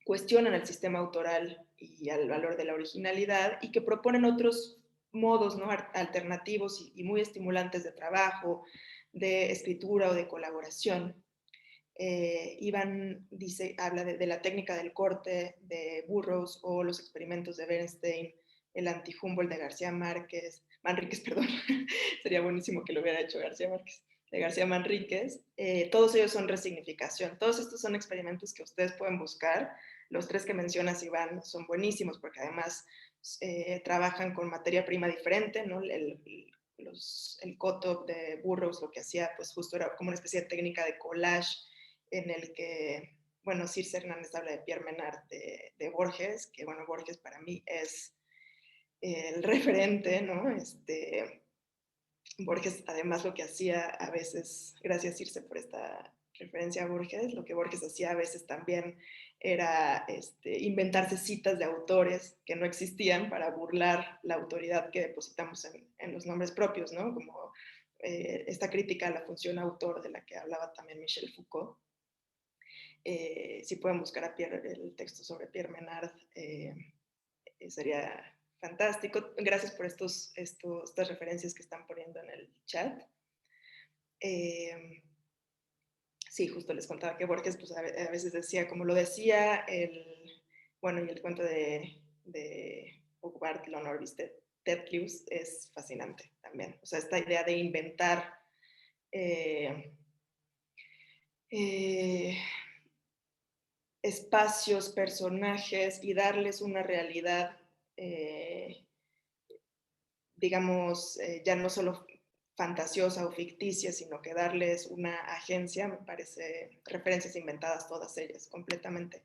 cuestionan el sistema autoral y al valor de la originalidad y que proponen otros modos, ¿no? Alternativos y muy estimulantes de trabajo, de escritura o de colaboración. Iván habla de la técnica del corte de Burroughs o los experimentos de Bernstein, el anti-Humboldt de García Manríquez, perdón, sería buenísimo que lo hubiera hecho García Márquez, de García Manríquez. Todos ellos son resignificación. Todos estos son experimentos que ustedes pueden buscar. Los 3 que mencionas, Iván, son buenísimos porque además trabajan con materia prima diferente, ¿no? El coto de Burroughs lo que hacía, pues justo era como una especie de técnica de collage en el que, bueno, Circe Hernández habla de Pierre Menard de Borges, que bueno, Borges para mí es el referente, ¿no? Borges además lo que hacía a veces, gracias Circe por esta referencia a Borges, lo que Borges hacía a veces también era inventarse citas de autores que no existían para burlar la autoridad que depositamos en los nombres propios, ¿no? Como esta crítica a la función autor de la que hablaba también Michel Foucault. Si pueden buscar el texto sobre Pierre Menard, sería fantástico. Gracias por estas referencias que están poniendo en el chat. Sí, justo les contaba que Borges pues, a veces decía, como lo decía, bueno, y el cuento de Hugh Lonorbis de Tertius es fascinante también. O sea, esta idea de inventar espacios, personajes y darles una realidad, digamos, ya no solo fantasiosa o ficticia, sino que darles una agencia, me parece, referencias inventadas todas ellas, completamente.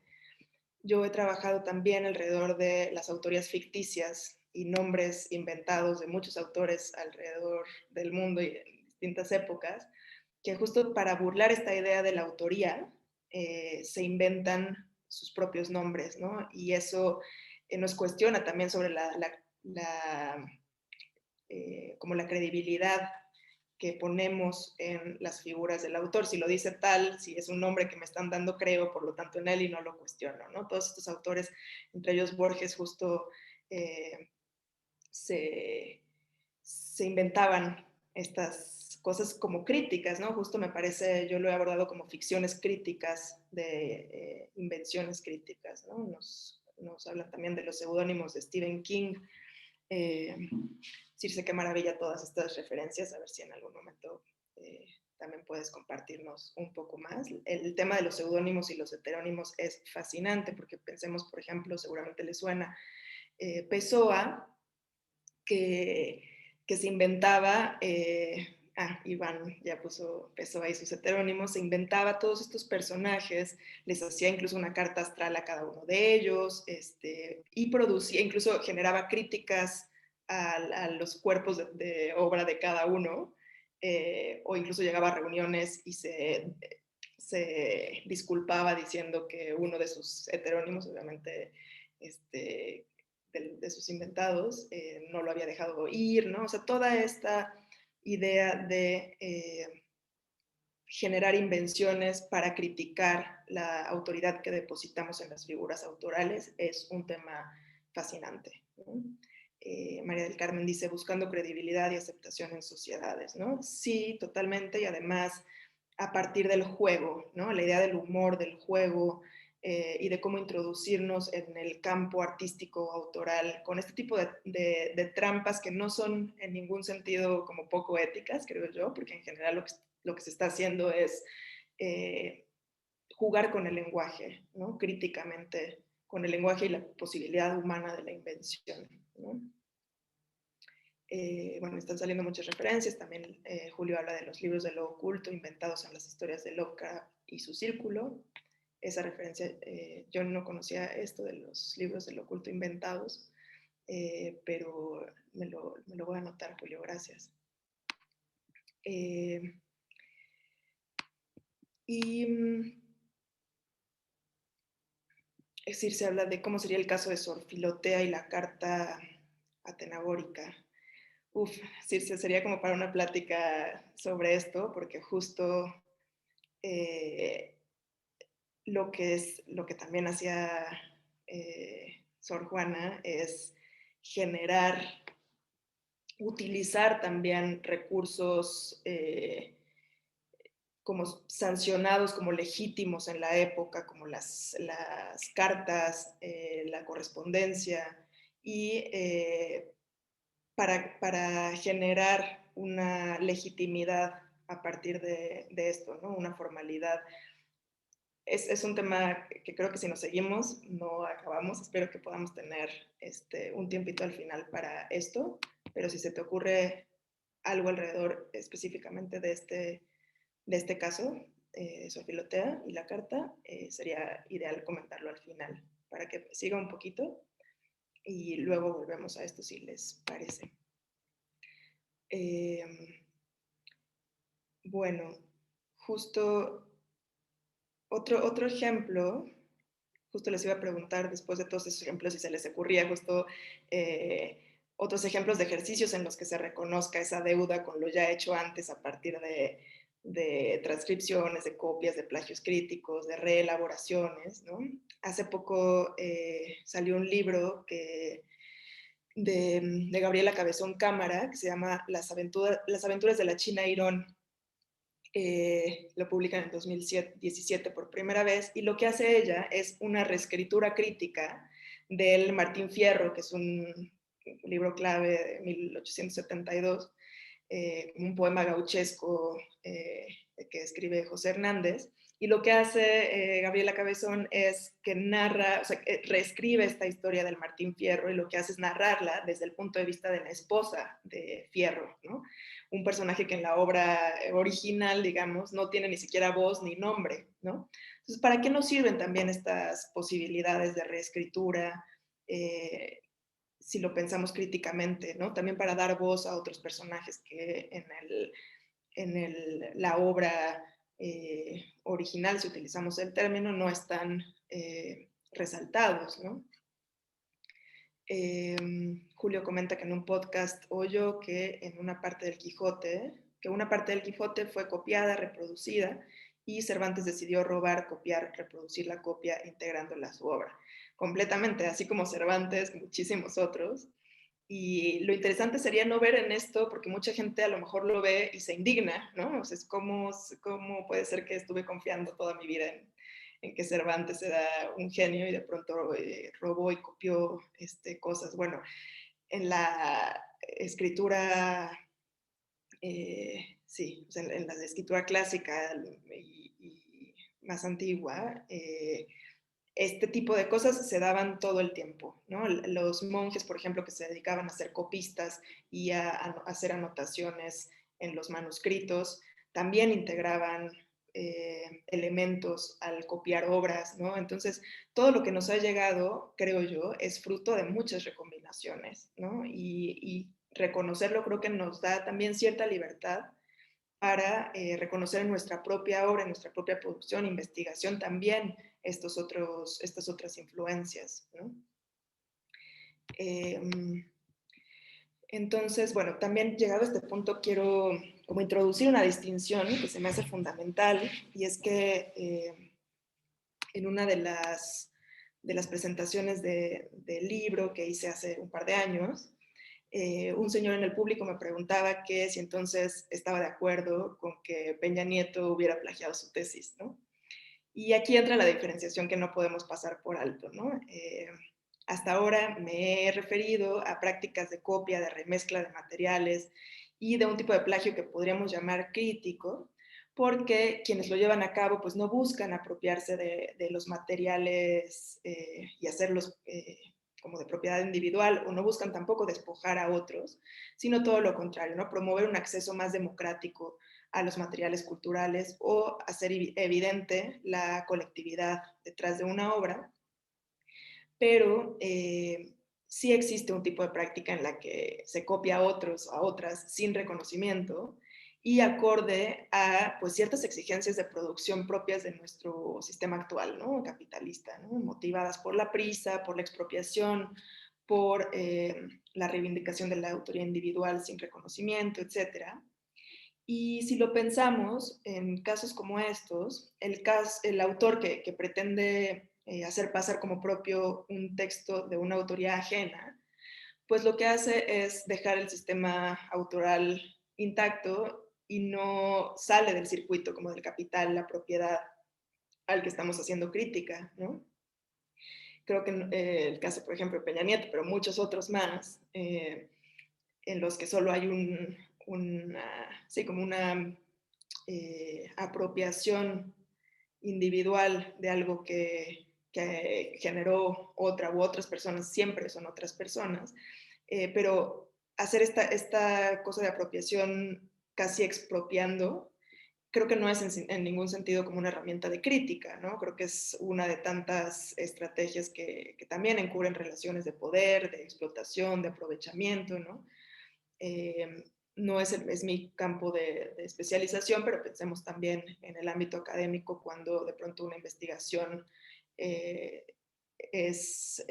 Yo he trabajado también alrededor de las autorías ficticias y nombres inventados de muchos autores alrededor del mundo y en distintas épocas, que justo para burlar esta idea de la autoría, se inventan sus propios nombres, ¿no? Y eso nos cuestiona también sobre como la credibilidad que ponemos en las figuras del autor. Si lo dice tal, si es un nombre que me están dando, creo, por lo tanto en él y no lo cuestiono, ¿no? Todos estos autores, entre ellos Borges, justo se inventaban estas cosas como críticas, ¿no? Justo me parece, yo lo he abordado como ficciones críticas de invenciones críticas, ¿no? Nos hablan también de los seudónimos de Stephen King. Circe, qué maravilla todas estas referencias, a ver si en algún momento también puedes compartirnos un poco más. El tema de los seudónimos y los heterónimos es fascinante porque pensemos, por ejemplo, seguramente les suena Pessoa, que se inventaba, Iván ya puso ahí sus heterónimos, se inventaba todos estos personajes, les hacía incluso una carta astral a cada uno de ellos, y producía, incluso generaba críticas a los cuerpos de obra de cada uno, o incluso llegaba a reuniones y se disculpaba diciendo que uno de sus heterónimos, obviamente, de sus inventados, no lo había dejado ir, ¿no? O sea, toda esta idea de generar invenciones para criticar la autoridad que depositamos en las figuras autorales es un tema fascinante, ¿no? María del Carmen dice, buscando credibilidad y aceptación en sociedades, ¿no? Sí, totalmente, y además a partir del juego, ¿no? La idea del humor, del juego, y de cómo introducirnos en el campo artístico autoral con este tipo de trampas que no son en ningún sentido como poco éticas, creo yo, porque en general lo que se está haciendo es jugar con el lenguaje, ¿no? Críticamente con el lenguaje y la posibilidad humana de la invención, ¿no? Bueno, están saliendo muchas referencias, también Julio habla de los libros de lo oculto inventados en las historias de Lovecraft y su círculo. Esa referencia, yo no conocía esto de los libros de lo oculto inventados, pero me lo voy a anotar, Julio, gracias. Es decir, se habla de cómo sería el caso de Sor Filotea y la carta atenagórica. Circe, sería como para una plática sobre esto, porque justo lo que también hacía Sor Juana es generar utilizar también recursos como sancionados como legítimos en la época, como las cartas, la correspondencia, y para generar una legitimidad a partir de esto, ¿no? Una formalidad. Es un tema que creo que si nos seguimos no acabamos. Espero que podamos tener un tiempito al final para esto, pero si se te ocurre algo alrededor específicamente de este caso, Sofilotea y la carta, sería ideal comentarlo al final para que siga un poquito y luego volvemos a esto si les parece. Bueno, justo otro ejemplo, justo les iba a preguntar después de todos esos ejemplos si se les ocurría justo otros ejemplos de ejercicios en los que se reconozca esa deuda con lo ya hecho antes a partir de transcripciones, de copias, de plagios críticos, de reelaboraciones, ¿no? Hace poco salió un libro de Gabriela Cabezón Cámara que se llama Las aventuras de la China Irón. Lo publican en 2017 por primera vez, y lo que hace ella es una reescritura crítica del Martín Fierro, que es un libro clave de 1872, un poema gauchesco que escribe José Hernández, y lo que hace Gabriela Cabezón es que narra, o sea, reescribe esta historia del Martín Fierro, y lo que hace es narrarla desde el punto de vista de la esposa de Fierro, ¿no? Un personaje que en la obra original, digamos, no tiene ni siquiera voz ni nombre, ¿no? Entonces, ¿para qué nos sirven también estas posibilidades de reescritura? Si lo pensamos críticamente, ¿no? También para dar voz a otros personajes que la obra original, si utilizamos el término, no están resaltados, ¿no? Julio comenta que en un podcast oyó que en una parte del Quijote, que una parte del Quijote fue copiada, reproducida, y Cervantes decidió robar, copiar, reproducir la copia, integrándola a su obra. Completamente, así como Cervantes, muchísimos otros. Y lo interesante sería no ver en esto, porque mucha gente a lo mejor lo ve y se indigna, ¿no? O sea, ¿cómo puede ser que estuve confiando toda mi vida en que Cervantes era un genio y de pronto robó y copió cosas? Bueno, en la escritura, sí, o sea, en la escritura clásica y más antigua, este tipo de cosas se daban todo el tiempo, ¿no? Los monjes, por ejemplo, que se dedicaban a hacer copistas y a hacer anotaciones en los manuscritos, también integraban elementos al copiar obras, ¿no? Entonces, todo lo que nos ha llegado, creo yo, es fruto de muchas recombinaciones, ¿no? Y reconocerlo creo que nos da también cierta libertad para reconocer en nuestra propia obra, en nuestra propia producción, investigación también estas otras influencias, ¿no? Entonces, bueno, también llegado a este punto quiero como introducir una distinción que se me hace fundamental, y es que en una de las presentaciones del libro que hice hace un par de años, un señor en el público me preguntaba que si entonces estaba de acuerdo con que Peña Nieto hubiera plagiado su tesis, ¿no? Y aquí entra la diferenciación que no podemos pasar por alto, ¿no? Hasta ahora me he referido a prácticas de copia, de remezcla de materiales y de un tipo de plagio que podríamos llamar crítico, porque quienes lo llevan a cabo pues no buscan apropiarse de los materiales y hacerlos como de propiedad individual, o no buscan tampoco despojar a otros, sino todo lo contrario, ¿no? Promover un acceso más democrático a los materiales culturales o hacer evidente la colectividad detrás de una obra, pero sí existe un tipo de práctica en la que se copia a otros, a otras, sin reconocimiento y acorde a pues, ciertas exigencias de producción propias de nuestro sistema actual, ¿no? Capitalista, ¿no? Motivadas por la prisa, por la expropiación, por la reivindicación de la autoría individual sin reconocimiento, etcétera. Y si lo pensamos en casos como estos, el autor que pretende hacer pasar como propio un texto de una autoría ajena, pues lo que hace es dejar el sistema autoral intacto y no sale del circuito como del capital, la propiedad al que estamos haciendo crítica, ¿no? Creo que el caso, por ejemplo, de Peña Nieto, pero muchos otros más, en los que solo hay sí, como una apropiación individual de algo que generó otra u otras personas, siempre son otras personas, pero hacer esta cosa de apropiación casi expropiando, creo que no es en ningún sentido como una herramienta de crítica, ¿no? Creo que es una de tantas estrategias que también encubren relaciones de poder, de explotación, de aprovechamiento, ¿no? Eh, no es mi campo de especialización, pero pensemos también en el ámbito académico cuando de pronto una investigación eh, es,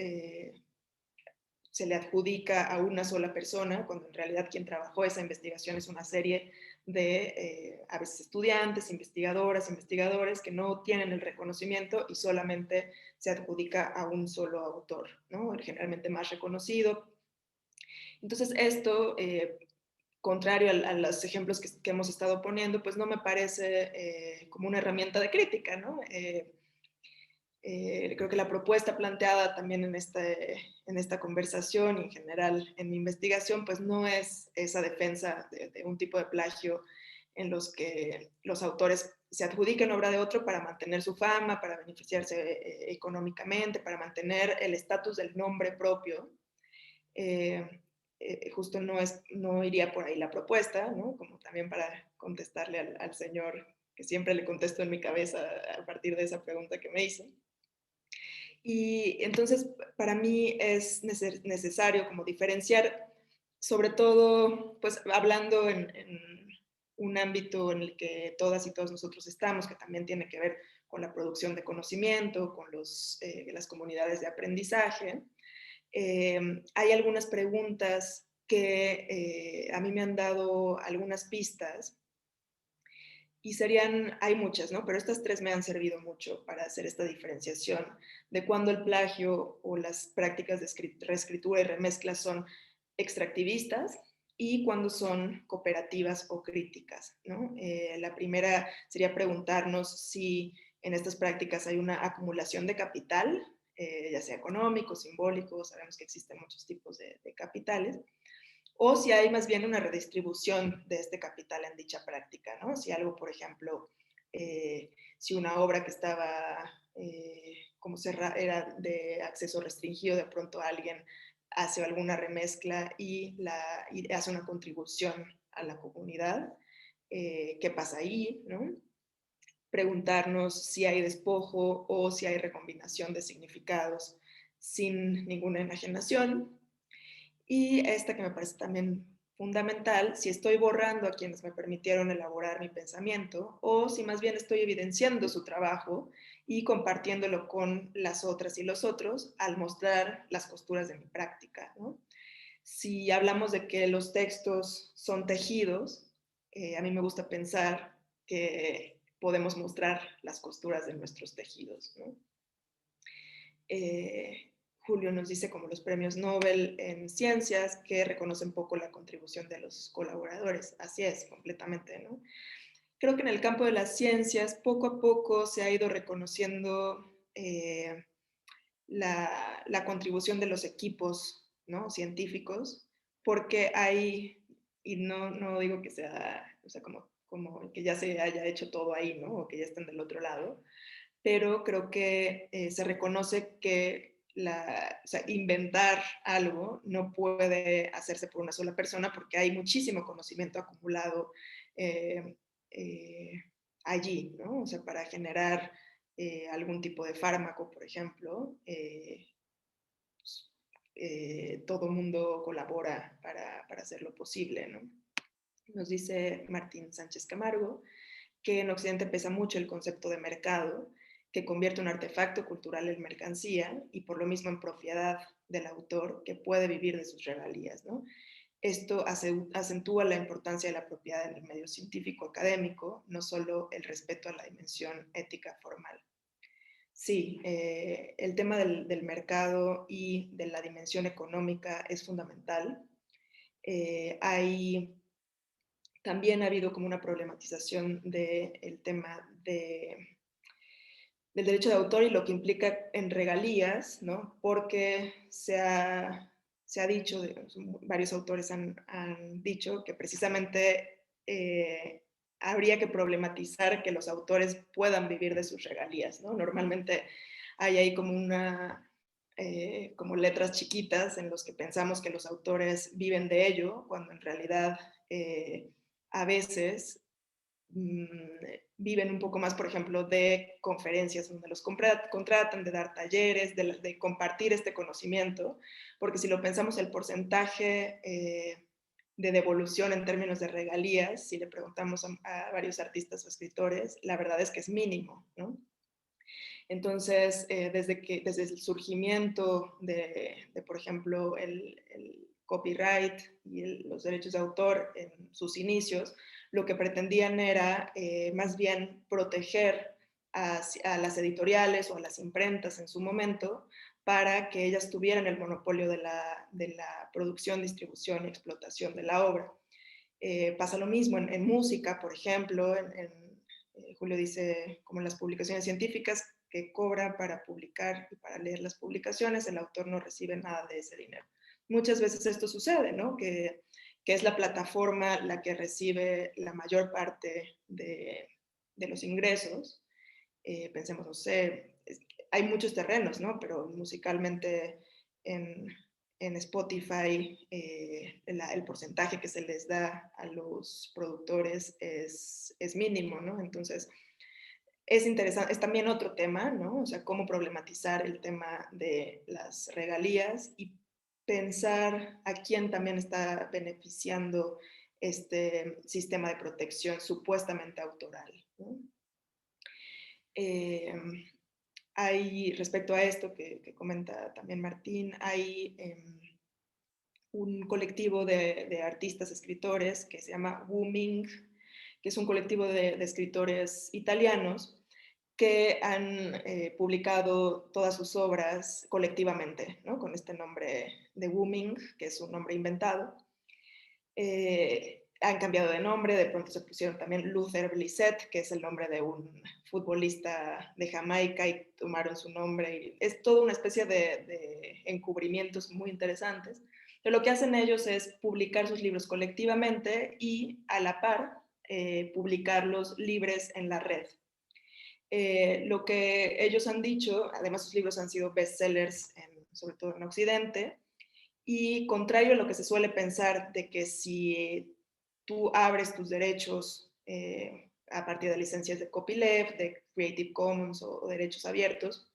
se le adjudica a una sola persona, cuando en realidad quien trabajó esa investigación es una serie de, a veces estudiantes, investigadoras, investigadores que no tienen el reconocimiento y solamente se adjudica a un solo autor, ¿no? Generalmente más reconocido. Entonces esto, contrario a los ejemplos que hemos estado poniendo, pues no me parece como una herramienta de crítica, ¿no? Creo que la propuesta planteada también en esta conversación y en general en mi investigación, pues no es esa defensa de un tipo de plagio en los que los autores se adjudiquen obra de otro para mantener su fama, para beneficiarse económicamente, para mantener el estatus del nombre propio. Justo no iría por ahí la propuesta, ¿no? Como también para contestarle al señor que siempre le contesto en mi cabeza a partir de esa pregunta que me hizo. Y entonces para mí es necesario como diferenciar, sobre todo, pues hablando en un ámbito en el que todas y todos nosotros estamos, que también tiene que ver con la producción de conocimiento, con las comunidades de aprendizaje. Hay algunas preguntas que a mí me han dado algunas pistas y hay muchas, ¿no? Pero estas tres me han servido mucho para hacer esta diferenciación de cuándo el plagio o las prácticas de reescritura y remezcla son extractivistas y cuándo son cooperativas o críticas, ¿no? La primera sería preguntarnos si en estas prácticas hay una acumulación de capital, ya sea económico, simbólico, sabemos que existen muchos tipos de capitales, o si hay más bien una redistribución de este capital en dicha práctica, ¿no? Si algo, por ejemplo, si una obra que estaba como era de acceso restringido, de pronto alguien hace alguna remezcla y hace una contribución a la comunidad, ¿qué pasa ahí, no? Preguntarnos si hay despojo o si hay recombinación de significados sin ninguna enajenación. Y esta que me parece también fundamental, si estoy borrando a quienes me permitieron elaborar mi pensamiento o si más bien estoy evidenciando su trabajo y compartiéndolo con las otras y los otros al mostrar las costuras de mi práctica, ¿no? Si hablamos de que los textos son tejidos, a mí me gusta pensar que podemos mostrar las costuras de nuestros tejidos, ¿no? Julio nos dice como los premios Nobel en ciencias que reconocen poco la contribución de los colaboradores. Así es, completamente, ¿no? Creo que en el campo de las ciencias poco a poco se ha ido reconociendo la contribución de los equipos, ¿no? Científicos, porque hay, y no digo que sea, o sea, como que ya se haya hecho todo ahí, ¿no? O que ya estén del otro lado, pero creo que se reconoce que o sea, inventar algo no puede hacerse por una sola persona porque hay muchísimo conocimiento acumulado eh, eh, allí, ¿no? O sea, para generar algún tipo de fármaco, por ejemplo, todo mundo colabora para hacerlo posible, ¿no? Nos dice Martín Sánchez Camargo que en Occidente pesa mucho el concepto de mercado, que convierte un artefacto cultural en mercancía y por lo mismo en propiedad del autor que puede vivir de sus regalías, ¿no? Esto acentúa la importancia de la propiedad en el medio científico académico, no solo el respeto a la dimensión ética formal. Sí, el tema del mercado y de la dimensión económica es fundamental. También ha habido como una problematización del tema del derecho de autor y lo que implica en regalías, ¿no? Porque se ha dicho, varios autores han dicho que precisamente habría que problematizar que los autores puedan vivir de sus regalías, ¿no? Normalmente hay ahí como como letras chiquitas en los que pensamos que los autores viven de ello, cuando en realidad a veces viven un poco más, por ejemplo, de conferencias donde los contratan, de dar talleres, de compartir este conocimiento, porque si lo pensamos, el porcentaje de devolución en términos de regalías, si le preguntamos a varios artistas o escritores, la verdad es que es mínimo, ¿no? Entonces, desde el surgimiento por ejemplo, el copyright y los derechos de autor en sus inicios, lo que pretendían era más bien proteger a las editoriales o a las imprentas en su momento para que ellas tuvieran el monopolio de la producción, distribución y explotación de la obra. Pasa lo mismo en música, por ejemplo, Julio dice, como en las publicaciones científicas, que cobra para publicar y para leer las publicaciones, el autor no recibe nada de ese dinero. Muchas veces esto sucede, ¿no? Que es la plataforma la que recibe la mayor parte de los ingresos. Pensemos, no sé, hay muchos terrenos, ¿no? Pero musicalmente en, en Spotify el porcentaje que se les da a los productores es mínimo, ¿no? Entonces, es interesante, es también otro tema, ¿no? O sea, cómo problematizar el tema de las regalías y pensar a quién también está beneficiando este sistema de protección supuestamente autoral, ¿no? Eh, respecto a esto que comenta también Martín, hay un colectivo de artistas, escritores que se llama Wooming, que es un colectivo de escritores italianos que han publicado todas sus obras colectivamente, ¿no? Con este nombre de Wooming, que es un nombre inventado. Han cambiado de nombre, de pronto se pusieron también Luther Blissett, que es el nombre de un futbolista de Jamaica, y tomaron su nombre. Y es toda una especie de encubrimientos muy interesantes. Pero lo que hacen ellos es publicar sus libros colectivamente y a la par publicarlos libres en la red. Lo que ellos han dicho, además sus libros han sido bestsellers, sobre todo en Occidente, y contrario a lo que se suele pensar de que si tú abres tus derechos a partir de licencias de copyleft, de Creative Commons o derechos abiertos,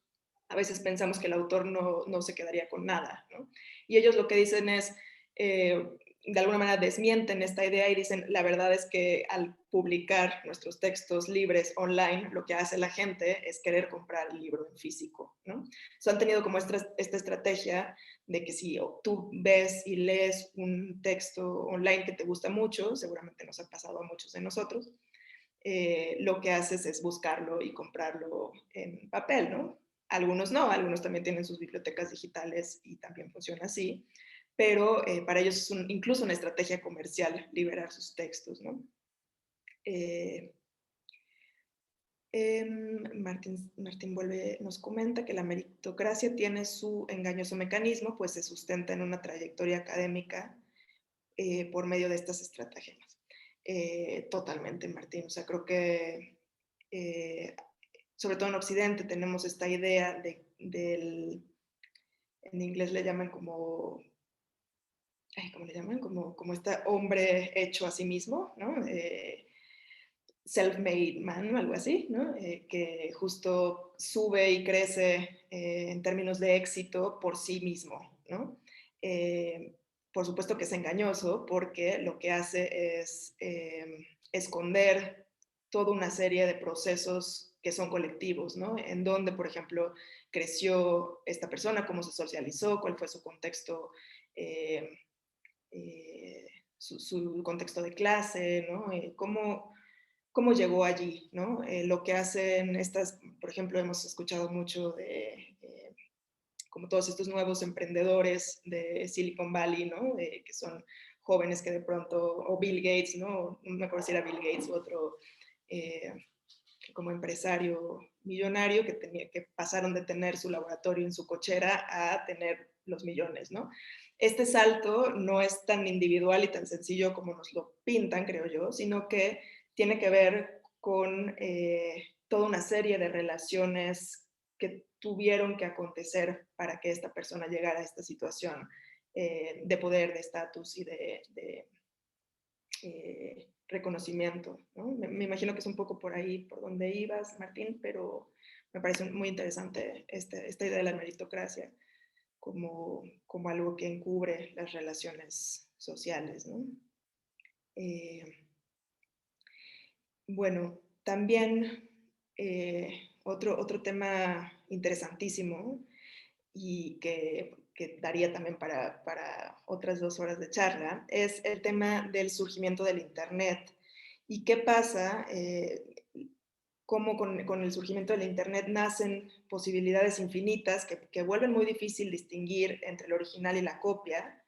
a veces pensamos que el autor no se quedaría con nada, ¿no? Y ellos lo que dicen es, de alguna manera desmienten esta idea y dicen, la verdad es que al publicar nuestros textos libres online, lo que hace la gente es querer comprar el libro en físico, ¿no? Han tenido como esta estrategia de que si tú ves y lees un texto online que te gusta mucho, seguramente nos ha pasado a muchos de nosotros, lo que haces es buscarlo y comprarlo en papel, ¿no? Algunos no, algunos también tienen sus bibliotecas digitales y también funciona así, pero para ellos es incluso una estrategia comercial liberar sus textos, ¿no? Martín nos comenta que la meritocracia tiene su engañoso mecanismo, pues se sustenta en una trayectoria académica por medio de estas estrategias. Totalmente, Martín. O sea, creo que sobre todo en Occidente tenemos esta idea en inglés le llaman como, ¿cómo le llaman? Como este hombre hecho a sí mismo, ¿no? Self-made man o algo así, ¿no? Que justo sube y crece en términos de éxito por sí mismo, ¿no? Por supuesto que es engañoso porque lo que hace es esconder toda una serie de procesos que son colectivos, ¿no? En donde, por ejemplo, creció esta persona, cómo se socializó, cuál fue su contexto, eh, su contexto de clase, ¿no? cómo llegó allí, ¿no? Lo que hacen estas, por ejemplo, hemos escuchado mucho de como todos estos nuevos emprendedores de Silicon Valley, ¿no? Que son jóvenes que de pronto, o Bill Gates, ¿no? No me acuerdo si era Bill Gates u otro eh, como empresario millonario que pasaron de tener su laboratorio en su cochera a tener los millones, ¿no? Este salto no es tan individual y tan sencillo como nos lo pintan, creo yo, sino que tiene que ver con toda una serie de relaciones que tuvieron que acontecer para que esta persona llegara a esta situación de poder, de estatus y de reconocimiento, ¿no? Me imagino que es un poco por ahí por donde ibas, Martín, pero me parece muy interesante esta idea de la meritocracia como algo que encubre las relaciones sociales, ¿no? Bueno, también otro tema interesantísimo y que daría también para otras 2 horas de charla, es el tema del surgimiento del Internet. ¿Y qué pasa? Cómo con el surgimiento del Internet nacen posibilidades infinitas que vuelven muy difícil distinguir entre el original y la copia,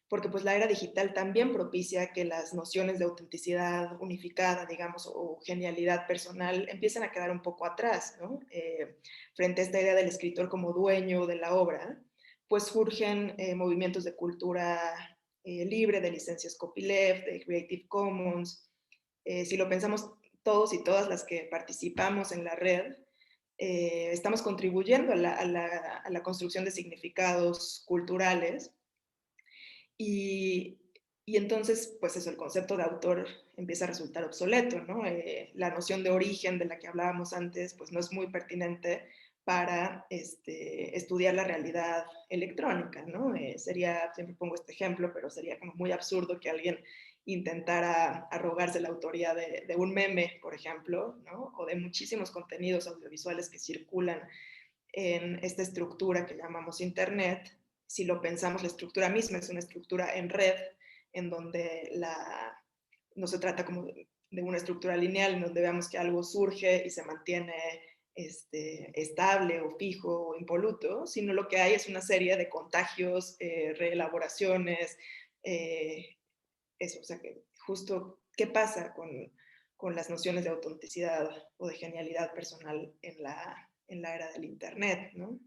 porque pues la era digital también propicia que las nociones de autenticidad unificada, digamos, o genialidad personal empiezan a quedar un poco atrás, ¿no? Frente a esta idea del escritor como dueño de la obra, pues surgen movimientos de cultura libre, de licencias copyleft, de Creative Commons. Si lo pensamos todos y todas las que participamos en la red, estamos contribuyendo a la construcción de significados culturales y, y entonces, pues eso, el concepto de autor empieza a resultar obsoleto, ¿no? La noción de origen de la que hablábamos antes, pues no es muy pertinente para estudiar la realidad electrónica, ¿no? Siempre pongo este ejemplo, pero sería como muy absurdo que alguien intentara arrogarse la autoría de un meme, por ejemplo, ¿no? O de muchísimos contenidos audiovisuales que circulan en esta estructura que llamamos Internet. Si lo pensamos, la estructura misma es una estructura en red, en donde no se trata como de una estructura lineal, en donde veamos que algo surge y se mantiene estable o fijo o impoluto, sino lo que hay es una serie de contagios, reelaboraciones, eso, o sea, que justo qué pasa con las nociones de autenticidad o de genialidad personal en la era del Internet, ¿no?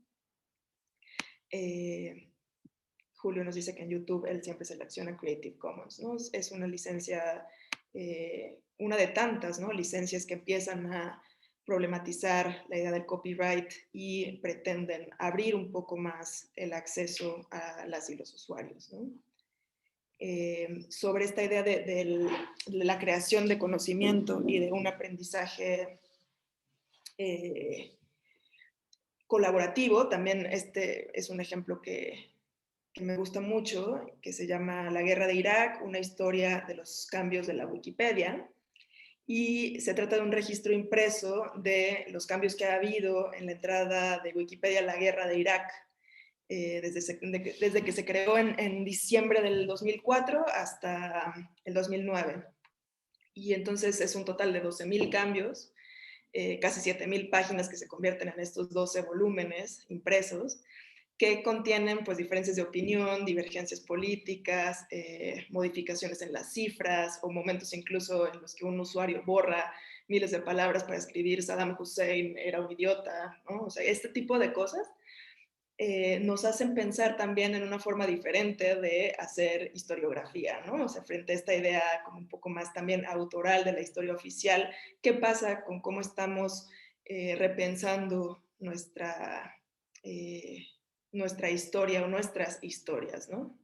Julio nos dice que en YouTube él siempre selecciona Creative Commons, ¿no? Es una licencia, una de tantas, ¿no? Licencias que empiezan a problematizar la idea del copyright y pretenden abrir un poco más el acceso a las y los usuarios, ¿no? Sobre esta idea de la creación de conocimiento y de un aprendizaje colaborativo, también este es un ejemplo que me gusta mucho, que se llama La Guerra de Irak, una historia de los cambios de la Wikipedia. Y se trata de un registro impreso de los cambios que ha habido en la entrada de Wikipedia a la Guerra de Irak, desde que se creó en diciembre del 2004 hasta el 2009. Y entonces es un total de 12,000 cambios, casi 7,000 páginas que se convierten en estos 12 volúmenes impresos, que contienen pues diferencias de opinión, divergencias políticas, modificaciones en las cifras o momentos incluso en los que un usuario borra miles de palabras para escribir Saddam Hussein era un idiota, ¿no? O sea, este tipo de cosas nos hacen pensar también en una forma diferente de hacer historiografía, ¿no? O sea, frente a esta idea como un poco más también autoral de la historia oficial, ¿qué pasa con cómo estamos repensando nuestra historia o nuestras historias, ¿no?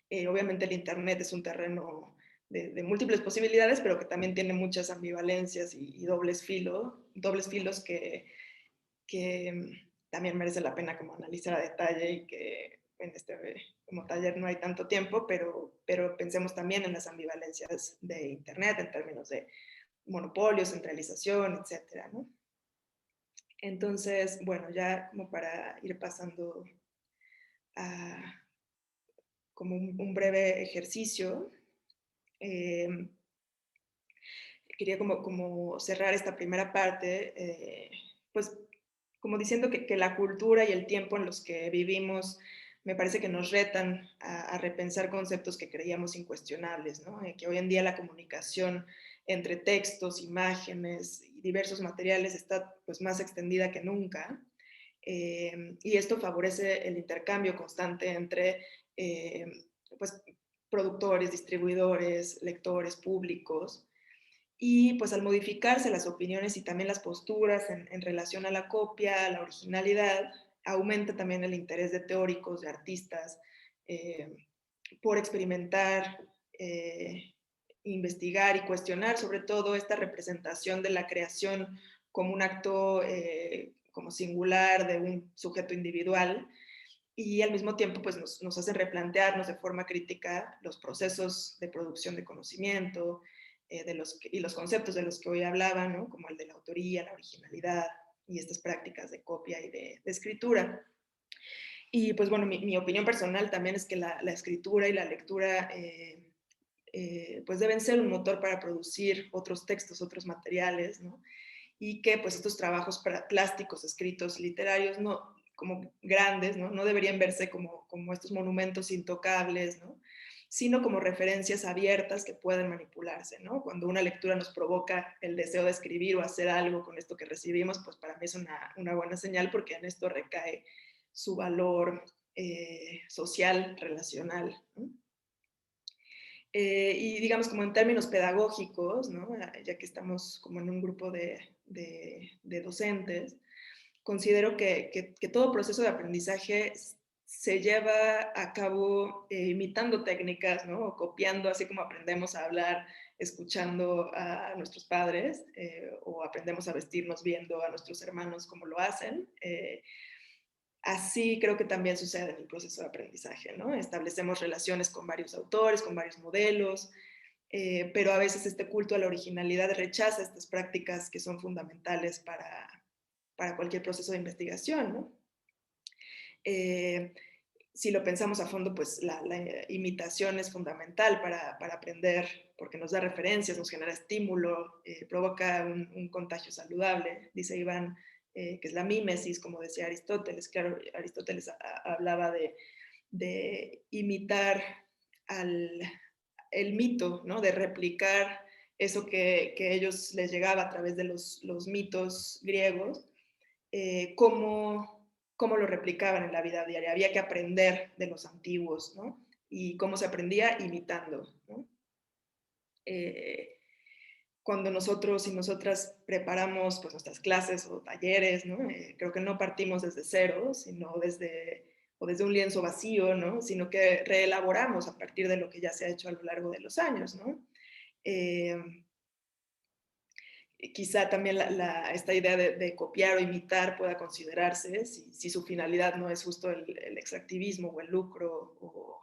Obviamente el Internet es un terreno de múltiples posibilidades, pero que también tiene muchas ambivalencias y dobles filos que también merece la pena como analizar a detalle y que en como taller no hay tanto tiempo, pero pensemos también en las ambivalencias de Internet en términos de monopolio, centralización, etcétera, ¿no? Entonces, bueno, ya como para ir pasando a como un breve ejercicio, quería como cerrar esta primera parte, pues como diciendo que la cultura y el tiempo en los que vivimos me parece que nos retan a repensar conceptos que creíamos incuestionables, ¿no? Que hoy en día la comunicación entre textos, imágenes y diversos materiales está pues más extendida que nunca. Y esto favorece el intercambio constante entre eh, pues, productores, distribuidores, lectores, públicos. Y pues al modificarse las opiniones y también las posturas en relación a la copia, a la originalidad, aumenta también el interés de teóricos, de artistas, eh, por experimentar, investigar y cuestionar sobre todo esta representación de la creación como un acto como singular de un sujeto individual, y al mismo tiempo pues nos hace replantearnos de forma crítica los procesos de producción de conocimiento y los conceptos de los que hoy hablaba, ¿no? Como el de la autoría, la originalidad y estas prácticas de copia y de escritura. Y pues bueno, mi opinión personal también es que la escritura y la lectura pues deben ser un motor para producir otros textos, otros materiales, ¿no? Y que pues estos trabajos plásticos, escritos, literarios, no, como grandes, ¿no? No deberían verse como estos monumentos intocables, ¿no? Sino como referencias abiertas que pueden manipularse, ¿no? Cuando una lectura nos provoca el deseo de escribir o hacer algo con esto que recibimos, pues para mí es una buena señal, porque en esto recae su valor social, relacional, ¿no? Y digamos como en términos pedagógicos, ¿no? Ya que estamos como en un grupo de docentes, considero que todo proceso de aprendizaje se lleva a cabo imitando técnicas, ¿no? O copiando, así como aprendemos a hablar escuchando a nuestros padres, o aprendemos a vestirnos viendo a nuestros hermanos como lo hacen. Así creo que también sucede en el proceso de aprendizaje, ¿no? Establecemos relaciones con varios autores, con varios modelos, pero a veces este culto a la originalidad rechaza estas prácticas que son fundamentales para cualquier proceso de investigación, ¿no? Eh, si lo pensamos a fondo, pues la imitación es fundamental para aprender, porque nos da referencias, nos genera estímulo, provoca un contagio saludable, dice Iván, que es la mímesis, como decía Aristóteles. Claro, Aristóteles hablaba de imitar el mito, ¿no? De replicar eso que ellos les llegaba a través de los mitos griegos, cómo lo replicaban en la vida diaria. Había que aprender de los antiguos, ¿no? Y cómo se aprendía imitando, ¿no? Cuando nosotros y nosotras preparamos pues, nuestras clases o talleres, ¿no? Creo que no partimos desde cero, sino desde un lienzo vacío, ¿no? Sino que reelaboramos a partir de lo que ya se ha hecho a lo largo de los años, ¿no? Eh, Quizá también esta idea de copiar o imitar pueda considerarse, si su finalidad no es justo el extractivismo o el lucro o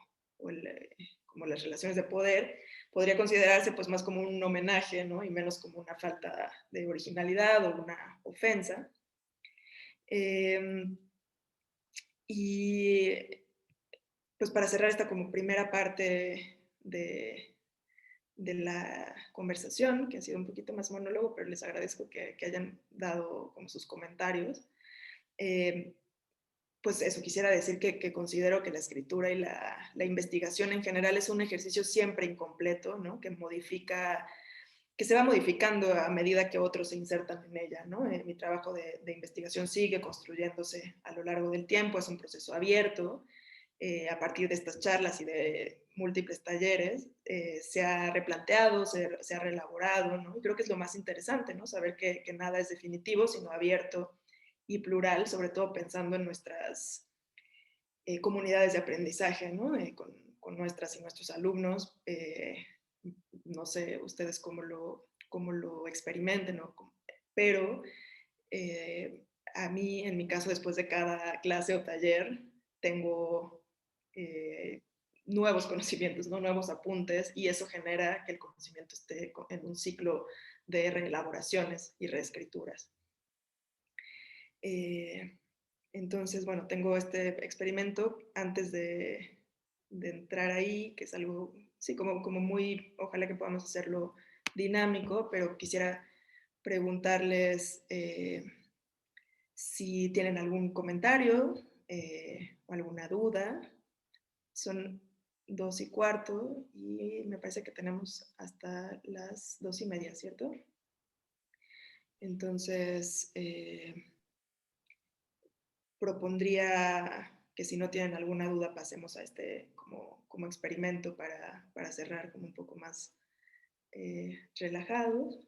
como las relaciones de poder, podría considerarse pues más como un homenaje, ¿no? Y menos como una falta de originalidad o una ofensa. Y pues para cerrar esta como primera parte de la conversación, que ha sido un poquito más monólogo, pero les agradezco que hayan dado como sus comentarios. Pues eso, quisiera decir que considero que la escritura y la investigación en general es un ejercicio siempre incompleto, ¿no? Que se va modificando a medida que otros se insertan en ella, ¿no? Mi trabajo de investigación sigue construyéndose a lo largo del tiempo, es un proceso abierto. A partir de estas charlas y de múltiples talleres, se ha replanteado, se ha reelaborado, ¿no? Y creo que es lo más interesante, ¿no? Saber que nada es definitivo, sino abierto y plural, sobre todo pensando en nuestras comunidades de aprendizaje, ¿no? Con nuestras y nuestros alumnos. No sé ustedes cómo lo experimenten, ¿no? Pero a mí, en mi caso, después de cada clase o taller, tengo nuevos conocimientos, ¿no? Nuevos apuntes, y eso genera que el conocimiento esté en un ciclo de reelaboraciones y reescrituras. Entonces, bueno, tengo este experimento antes de entrar ahí, que es algo, sí, como muy, ojalá que podamos hacerlo dinámico, pero quisiera preguntarles si tienen algún comentario o alguna duda. Son 2:15 y me parece que tenemos hasta las 2:30, ¿cierto? Entonces, propondría que si no tienen alguna duda pasemos a este como experimento para cerrar como un poco más relajados.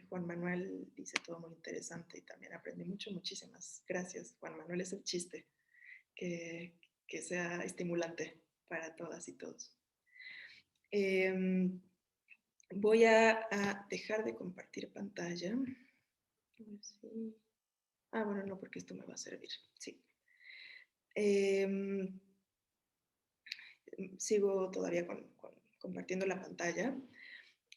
Juan Manuel dice todo muy interesante y también aprendí mucho. Muchísimas gracias, Juan Manuel. Es el chiste, que sea estimulante para todas y todos. Voy a dejar de compartir pantalla. A ver si... bueno, no, porque esto me va a servir. Sí. Sigo todavía compartiendo la pantalla.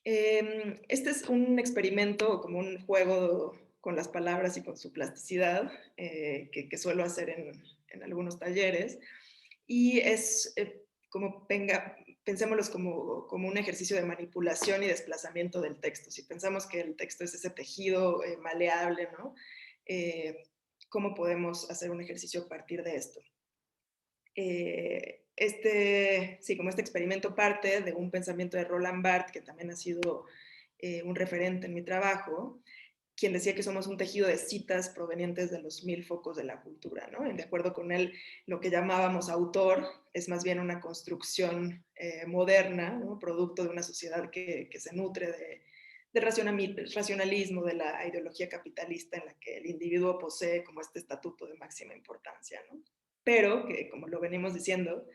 Este es un experimento, como un juego con las palabras y con su plasticidad, que suelo hacer en algunos talleres. Y es pensémoslos como un ejercicio de manipulación y desplazamiento del texto. Si pensamos que el texto es ese tejido maleable, ¿no? ¿Cómo podemos hacer un ejercicio a partir de esto? Como este experimento parte de un pensamiento de Roland Barthes, que también ha sido un referente en mi trabajo, quien decía que somos un tejido de citas provenientes de los 1000 focos de la cultura, ¿no? De acuerdo con él, lo que llamábamos autor es más bien una construcción moderna, ¿no? Producto de una sociedad que se nutre del racionalismo, de la ideología capitalista en la que el individuo posee como este estatuto de máxima importancia, ¿no? Pero que, como lo venimos diciendo,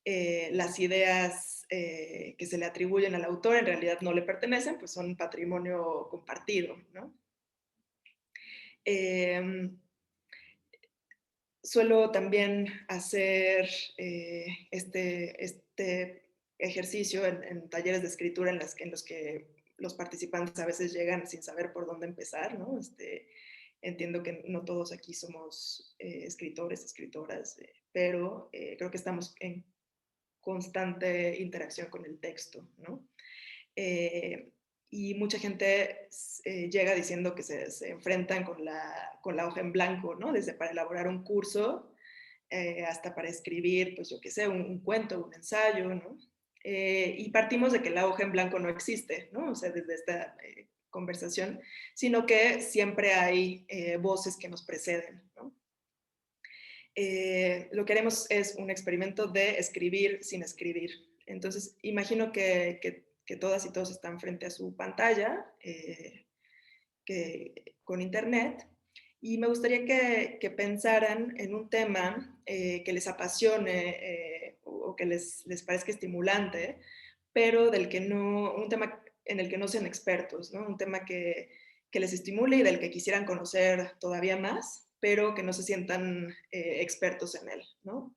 las ideas que se le atribuyen al autor en realidad no le pertenecen, pues son patrimonio compartido, ¿no? Suelo también hacer este ejercicio en talleres de escritura en los que los participantes a veces llegan sin saber por dónde empezar, ¿no? Entiendo que no todos aquí somos escritores, escritoras, pero creo que estamos en constante interacción con el texto, ¿no? Y mucha gente llega diciendo que se enfrentan con la hoja en blanco, ¿no? Desde para elaborar un curso hasta para escribir, pues yo qué sé, un cuento, un ensayo, ¿no? Y partimos de que la hoja en blanco no existe, ¿no? O sea, desde esta conversación, sino que siempre hay voces que nos preceden, ¿no? Lo que haremos es un experimento de escribir sin escribir. Entonces, imagino que todas y todos están frente a su pantalla con internet, y me gustaría que pensaran en un tema que les apasione o que les parezca estimulante, pero un tema en el que no sean expertos, ¿no? Un tema que les estimule y del que quisieran conocer todavía más, pero que no se sientan expertos en él, ¿no?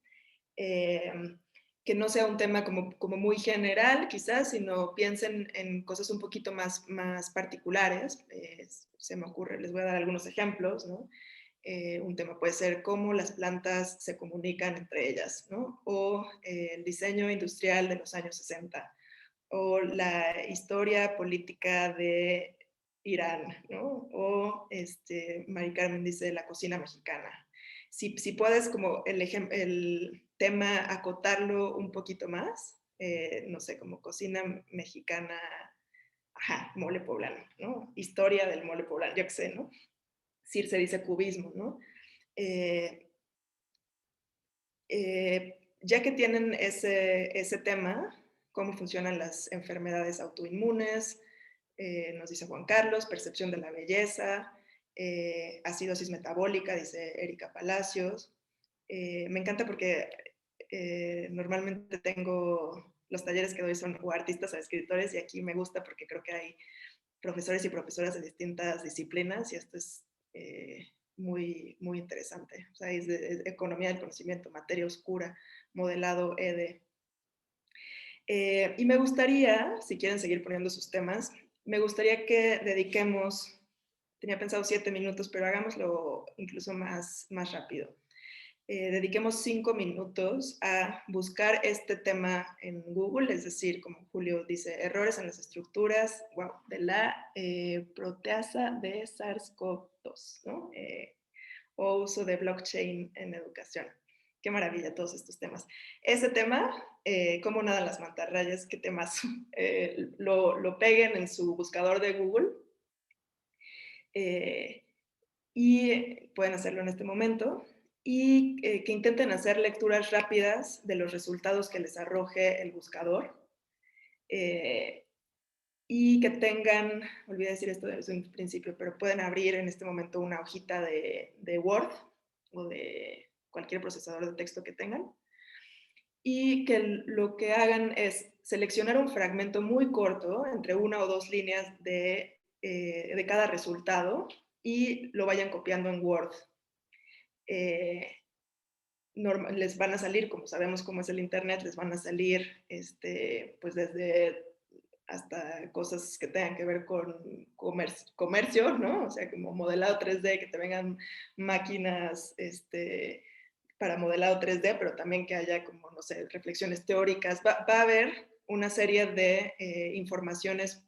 Que no sea un tema como muy general, quizás, sino piensen en cosas un poquito más particulares. Se me ocurre, les voy a dar algunos ejemplos, ¿no? Un tema puede ser cómo las plantas se comunican entre ellas, ¿no? O el diseño industrial de los años 60, o la historia política de Irán, ¿no? O Mari Carmen dice la cocina mexicana. Si puedes como el tema acotarlo un poquito más, no sé, como cocina mexicana, mole poblano, ¿no? Historia del mole poblano, yo qué sé, ¿no? Circe dice cubismo, ¿no? Ya que tienen ese tema, cómo funcionan las enfermedades autoinmunes, nos dice Juan Carlos, percepción de la belleza, acidosis metabólica, dice Erika Palacios. Me encanta porque normalmente los talleres que doy son o artistas o escritores, y aquí me gusta porque creo que hay profesores y profesoras de distintas disciplinas, y esto es muy, muy interesante. O sea, es de economía del conocimiento, materia oscura, modelado EDE. Y me gustaría, si quieren seguir poniendo sus temas, me gustaría que dediquemos, tenía pensado 7 minutos, pero hagámoslo incluso más rápido. dediquemos 5 minutos a buscar este tema en Google, es decir, como Julio dice, errores en las estructuras, wow, de la proteasa de SARS-CoV-2, ¿no? O uso de blockchain en educación. Qué maravilla todos estos temas. Ese tema, cómo nadan las mantarrayas, qué temas, lo peguen en su buscador de Google y pueden hacerlo en este momento y que intenten hacer lecturas rápidas de los resultados que les arroje el buscador y que tengan, olvidé decir esto desde un principio, pero pueden abrir en este momento una hojita de Word o de cualquier procesador de texto que tengan y que lo que hagan es seleccionar un fragmento muy corto, entre 1 o 2 líneas de cada resultado y lo vayan copiando en Word. Les van a salir, como sabemos cómo es el Internet, les van a salir pues desde hasta cosas que tengan que ver con comercio, ¿no? O sea, como modelado 3D, que te vengan máquinas para modelado 3D, pero también que haya como, no sé, reflexiones teóricas. Va a haber una serie de informaciones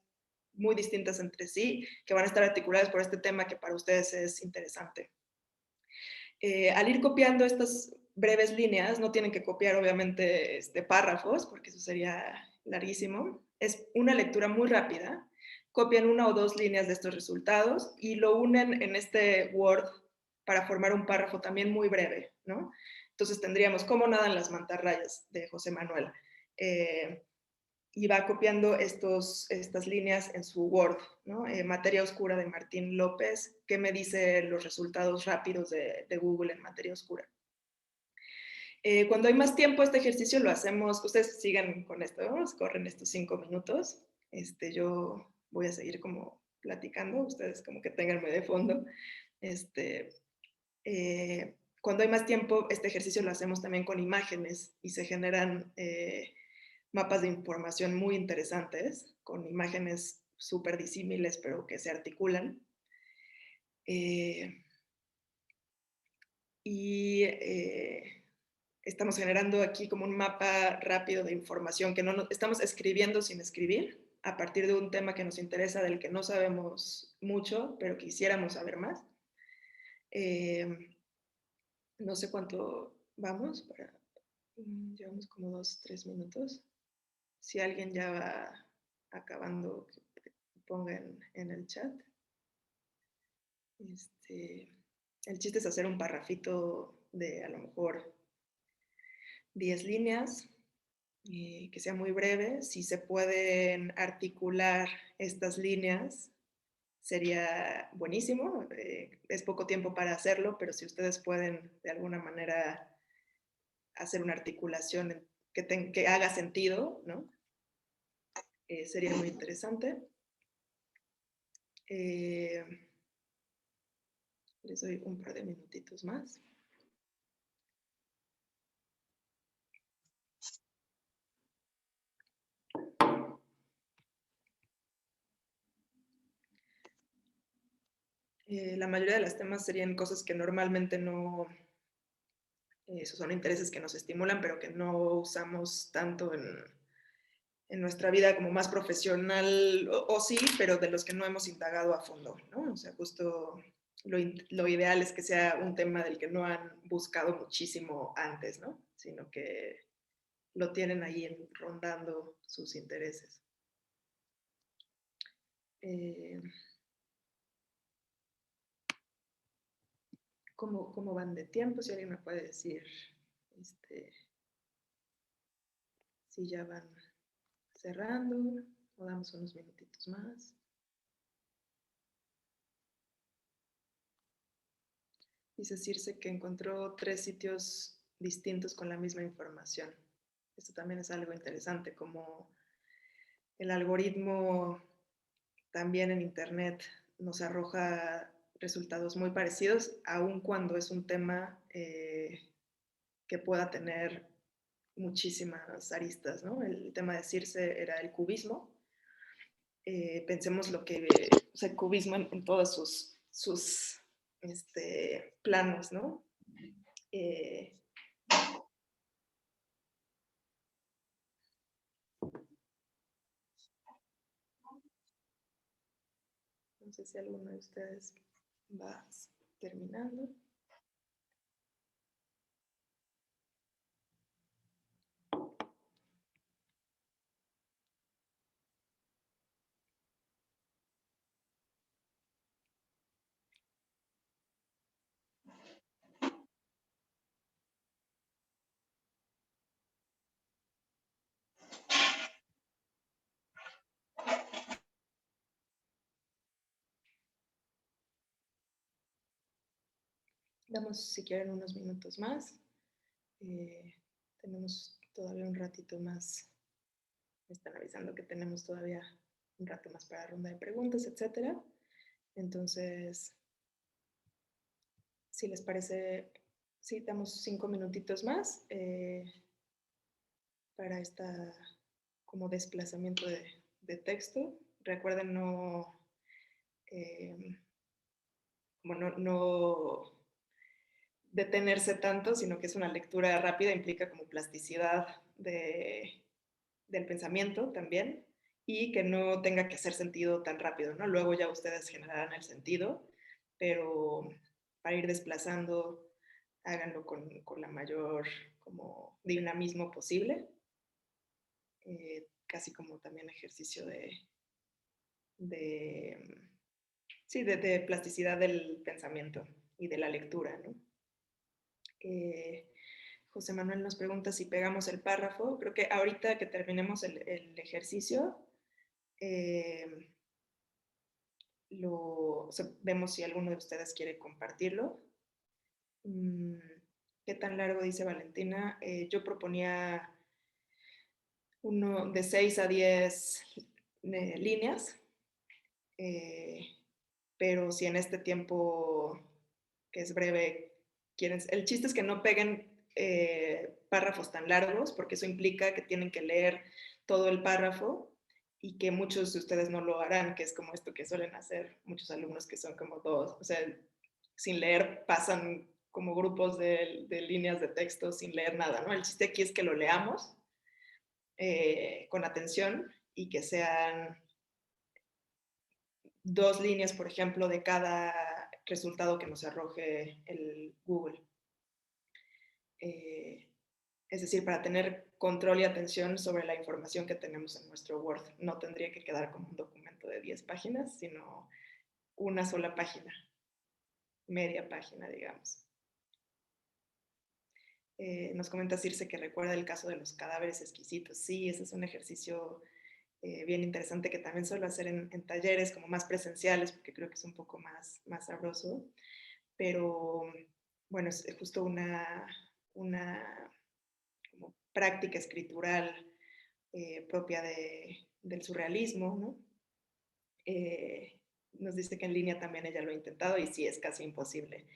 muy distintas entre sí, que van a estar articuladas por este tema que para ustedes es interesante. Al ir copiando estas breves líneas, no tienen que copiar obviamente párrafos, porque eso sería larguísimo. Es una lectura muy rápida. Copian 1 o 2 líneas de estos resultados y lo unen en este Word para formar un párrafo también muy breve, ¿no? Entonces tendríamos cómo nadan las mantarrayas de José Manuel. Y va copiando estas líneas en su Word, ¿no? Materia oscura de Martín López, ¿qué me dice los resultados rápidos de Google en materia oscura? Cuando hay más tiempo, este ejercicio lo hacemos, ustedes sigan con esto, ¿no? Corren estos 5 minutos, yo voy a seguir como platicando, ustedes como que tenganme de fondo. Cuando hay más tiempo, este ejercicio lo hacemos también con imágenes y se generan mapas de información muy interesantes, con imágenes súper disímiles, pero que se articulan. Estamos generando aquí como un mapa rápido de información que no estamos escribiendo sin escribir, a partir de un tema que nos interesa, del que no sabemos mucho, pero quisiéramos saber más. No sé cuánto vamos, llevamos como 2, 3 minutos. Si alguien ya va acabando, que ponga en el chat. El chiste es hacer un parrafito de a lo mejor 10 líneas, que sea muy breve. Si se pueden articular estas líneas, sería buenísimo. Es poco tiempo para hacerlo, pero si ustedes pueden de alguna manera hacer una articulación que haga sentido, ¿no? Sería muy interesante. Les doy un par de minutitos más. La mayoría de los temas serían cosas que normalmente no, esos son intereses que nos estimulan, pero que no usamos tanto en nuestra vida como más profesional, o sí, pero de los que no hemos indagado a fondo, ¿no? O sea, justo lo ideal es que sea un tema del que no han buscado muchísimo antes, ¿no? Sino que lo tienen ahí rondando sus intereses. ¿Cómo van de tiempo? Si alguien me puede decir si ya van cerrando o damos unos minutitos más. Dice Circe que encontró 3 sitios distintos con la misma información. Esto también es algo interesante, como el algoritmo también en Internet nos arroja resultados muy parecidos, aun cuando es un tema que pueda tener muchísimas aristas, ¿no? El tema de Circe era el cubismo. Pensemos lo que, o sea, el cubismo en todos sus planos, ¿no? Eh, no sé si alguno de ustedes va terminando. Damos, si quieren, unos minutos más. Tenemos todavía un ratito más. Me están avisando que tenemos todavía un rato más para ronda de preguntas, etcétera. Entonces, si les parece, sí, damos 5 minutitos más para esta como desplazamiento de texto. Recuerden eh, no detenerse tanto, sino que es una lectura rápida, implica como plasticidad del pensamiento también, y que no tenga que hacer sentido tan rápido, ¿no? Luego ya ustedes generarán el sentido, pero para ir desplazando, háganlo con la mayor como dinamismo posible, casi como también ejercicio de, sí, de plasticidad del pensamiento y de la lectura, ¿no? José Manuel nos pregunta si pegamos el párrafo. Creo que ahorita que terminemos el ejercicio, o sea, vemos si alguno de ustedes quiere compartirlo. ¿Qué tan largo dice Valentina? Yo proponía uno de 6 a 10 líneas, pero si en este tiempo que es breve quieren... El chiste es que no peguen párrafos tan largos, porque eso implica que tienen que leer todo el párrafo y que muchos de ustedes no lo harán, que es como esto que suelen hacer muchos alumnos que son como dos, o sea, sin leer pasan como grupos de líneas de texto sin leer nada, ¿no? El chiste aquí es que lo leamos con atención y que sean 2 líneas, por ejemplo, de cada resultado que nos arroje el Google. Es decir, para tener control y atención sobre la información que tenemos en nuestro Word. No tendría que quedar como un documento de 10 páginas, sino una sola página, media página, digamos. Nos comenta Circe que recuerda el caso de los cadáveres exquisitos. Sí, ese es un ejercicio bien interesante que también suelo hacer en talleres como más presenciales, porque creo que es un poco más sabroso. Pero bueno, es justo una como práctica escritural propia del surrealismo, ¿no? Nos dice que en línea también ella lo ha intentado y sí, es casi imposible.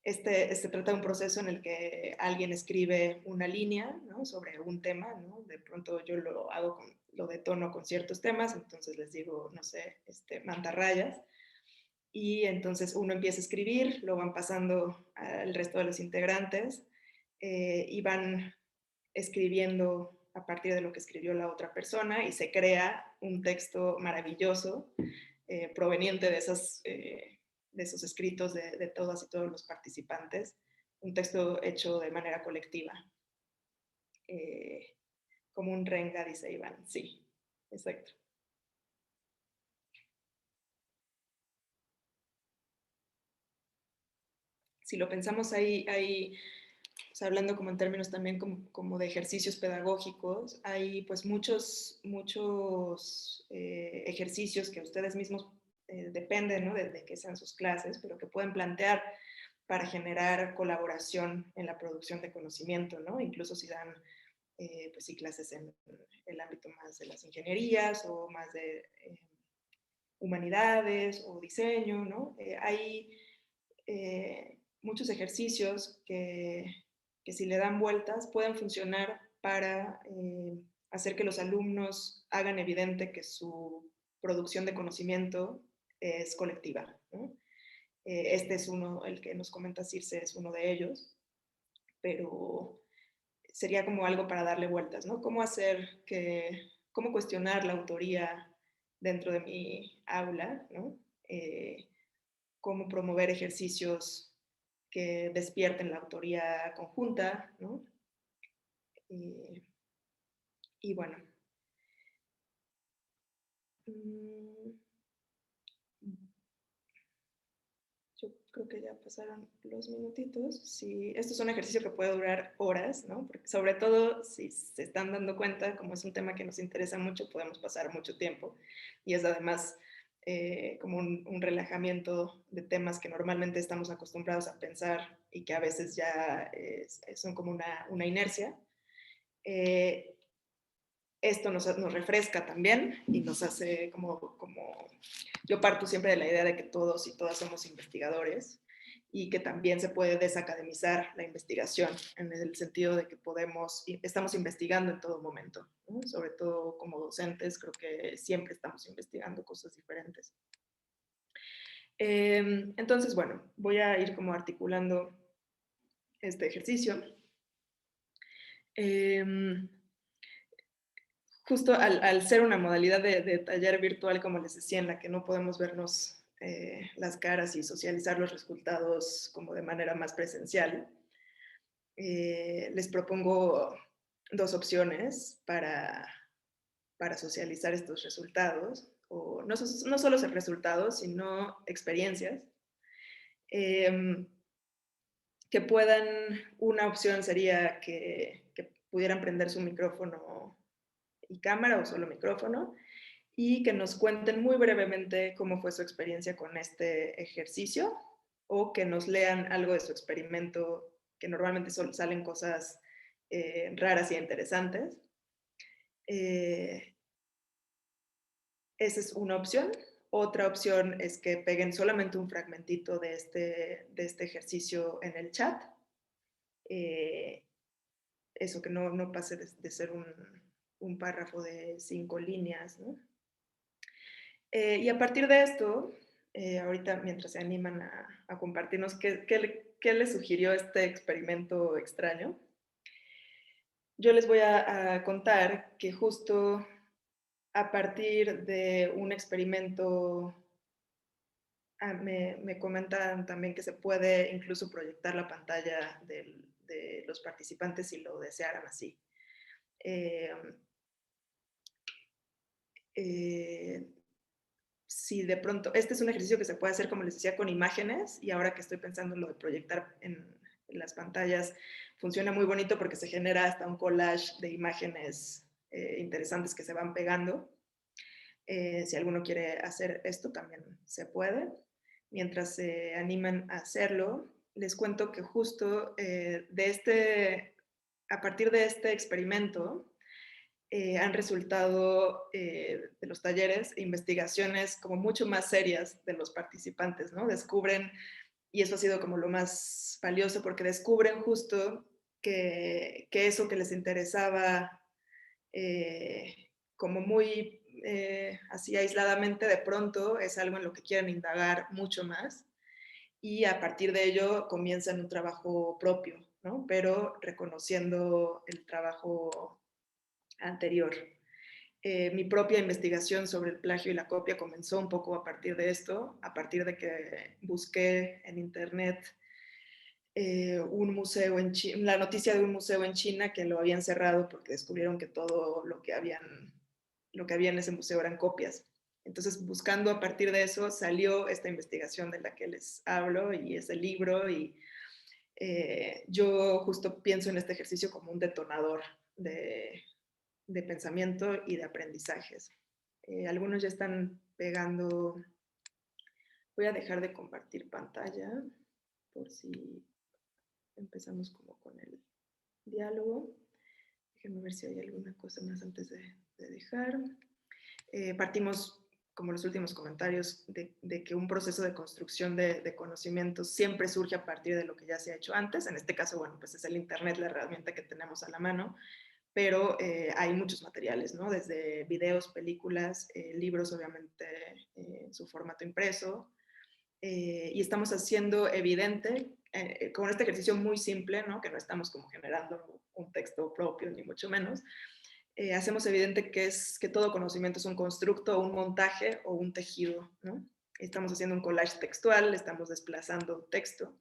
Se trata de un proceso en el que alguien escribe una línea, ¿no? Sobre algún tema, ¿no? De pronto yo lo detono con ciertos temas, entonces les digo, no sé, mantarrayas, y entonces uno empieza a escribir, lo van pasando al resto de los integrantes y van escribiendo a partir de lo que escribió la otra persona y se crea un texto maravilloso proveniente de esos escritos de todas y todos los participantes, un texto hecho de manera colectiva. Como un renga, dice Iván. Sí, exacto. Si lo pensamos ahí o sea, hablando como en términos también como de ejercicios pedagógicos, hay pues muchos ejercicios que ustedes mismos dependen, ¿no? de que sean sus clases, pero que pueden plantear para generar colaboración en la producción de conocimiento, ¿no? Incluso si dan pues sí, clases en el ámbito más de las ingenierías o más de humanidades o diseño, ¿no? Hay muchos ejercicios que si le dan vueltas pueden funcionar para hacer que los alumnos hagan evidente que su producción de conocimiento es colectiva, ¿no? Este es uno, el que nos comenta Circe es uno de ellos. pero sería como algo para darle vueltas, ¿no? Cómo cuestionar la autoría dentro de mi aula, ¿no? Cómo promover ejercicios que despierten la autoría conjunta, ¿no? Y bueno, yo creo que ya pasaron los minutitos. Sí, esto es un ejercicio que puede durar horas, ¿no? Porque sobre todo si se están dando cuenta, como es un tema que nos interesa mucho, podemos pasar mucho tiempo. Y es además como un relajamiento de temas que normalmente estamos acostumbrados a pensar y que a veces ya son como una inercia. Esto nos refresca también y nos hace como yo parto siempre de la idea de que todos y todas somos investigadores y que también se puede desacademizar la investigación en el sentido de que estamos investigando en todo momento, ¿no? Sobre todo como docentes, creo que siempre estamos investigando cosas diferentes. Entonces, bueno, voy a ir como articulando este ejercicio. Justo al ser una modalidad de taller virtual, como les decía, en la que no podemos vernos las caras y socializar los resultados como de manera más presencial, les propongo dos opciones para socializar estos resultados, o no solo resultados, sino experiencias, que puedan, una opción sería que pudieran prender su micrófono y cámara o solo micrófono, y que nos cuenten muy brevemente cómo fue su experiencia con este ejercicio o que nos lean algo de su experimento, que normalmente salen cosas raras y interesantes. Esa es una opción. Otra opción es que peguen solamente un fragmentito de este ejercicio en el chat. Eso, que no pase de ser un párrafo de 5 líneas, ¿no? Y a partir de esto, ahorita mientras se animan a compartirnos qué les sugirió este experimento extraño, yo les voy a contar que justo a partir de un experimento, me comentan también que se puede incluso proyectar la pantalla de los participantes si lo desearan así. Si de pronto, este es un ejercicio que se puede hacer, como les decía, con imágenes, y ahora que estoy pensando en lo de proyectar en las pantallas, funciona muy bonito porque se genera hasta un collage de imágenes interesantes que se van pegando. Si alguno quiere hacer esto, también se puede. Mientras se animan a hacerlo, les cuento que justo a partir de este experimento, han resultado de los talleres investigaciones como mucho más serias de los participantes, ¿no? Descubren, y eso ha sido como lo más valioso, porque descubren justo que eso que les interesaba como muy así aisladamente, de pronto es algo en lo que quieren indagar mucho más, y a partir de ello comienzan un trabajo propio, ¿no? Pero reconociendo el trabajo anterior. Mi propia investigación sobre el plagio y la copia comenzó un poco a partir de esto, a partir de que busqué en internet un museo en China, la noticia de un museo en China que lo habían cerrado porque descubrieron que todo lo que había en ese museo eran copias. Entonces, buscando a partir de eso, salió esta investigación de la que les hablo y ese libro, y yo justo pienso en este ejercicio como un detonador de pensamiento y de aprendizajes. Algunos ya están pegando. Voy a dejar de compartir pantalla por si empezamos como con el diálogo. Déjenme ver si hay alguna cosa más antes de dejar. Partimos, como los últimos comentarios, de que un proceso de construcción de conocimientos siempre surge a partir de lo que ya se ha hecho antes. En este caso, bueno, pues es el Internet la herramienta que tenemos a la mano, pero hay muchos materiales, ¿no? Desde videos, películas, libros, obviamente, en su formato impreso, y estamos haciendo evidente, con este ejercicio muy simple, ¿no? Que no estamos como generando un texto propio, ni mucho menos, hacemos evidente que todo conocimiento es un constructo, un montaje o un tejido, ¿no? Estamos haciendo un collage textual, estamos desplazando texto.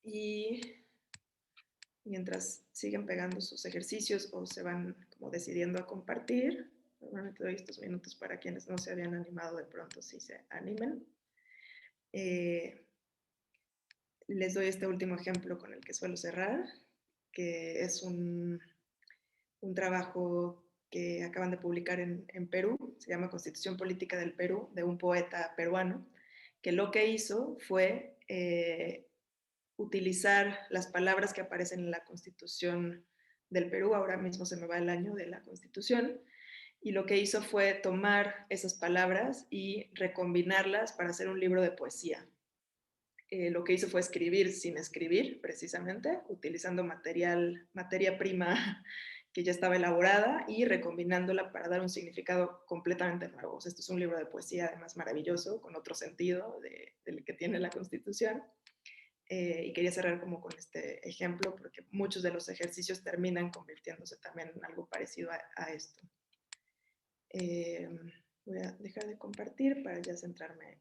Y mientras siguen pegando sus ejercicios o se van como decidiendo a compartir, normalmente doy estos minutos para quienes no se habían animado, de pronto sí se animen. Les doy este último ejemplo con el que suelo cerrar, que es un trabajo que acaban de publicar en Perú, se llama Constitución Política del Perú, de un poeta peruano, que lo que hizo fue utilizar las palabras que aparecen en la Constitución del Perú, ahora mismo se me va el año de la Constitución, y lo que hizo fue tomar esas palabras y recombinarlas para hacer un libro de poesía. Lo que hizo fue escribir sin escribir, precisamente, utilizando materia prima que ya estaba elaborada y recombinándola para dar un significado completamente nuevo. O sea, esto es un libro de poesía además maravilloso, con otro sentido del que tiene la Constitución. Y quería cerrar como con este ejemplo, porque muchos de los ejercicios terminan convirtiéndose también en algo parecido a esto. Voy a dejar de compartir para ya centrarme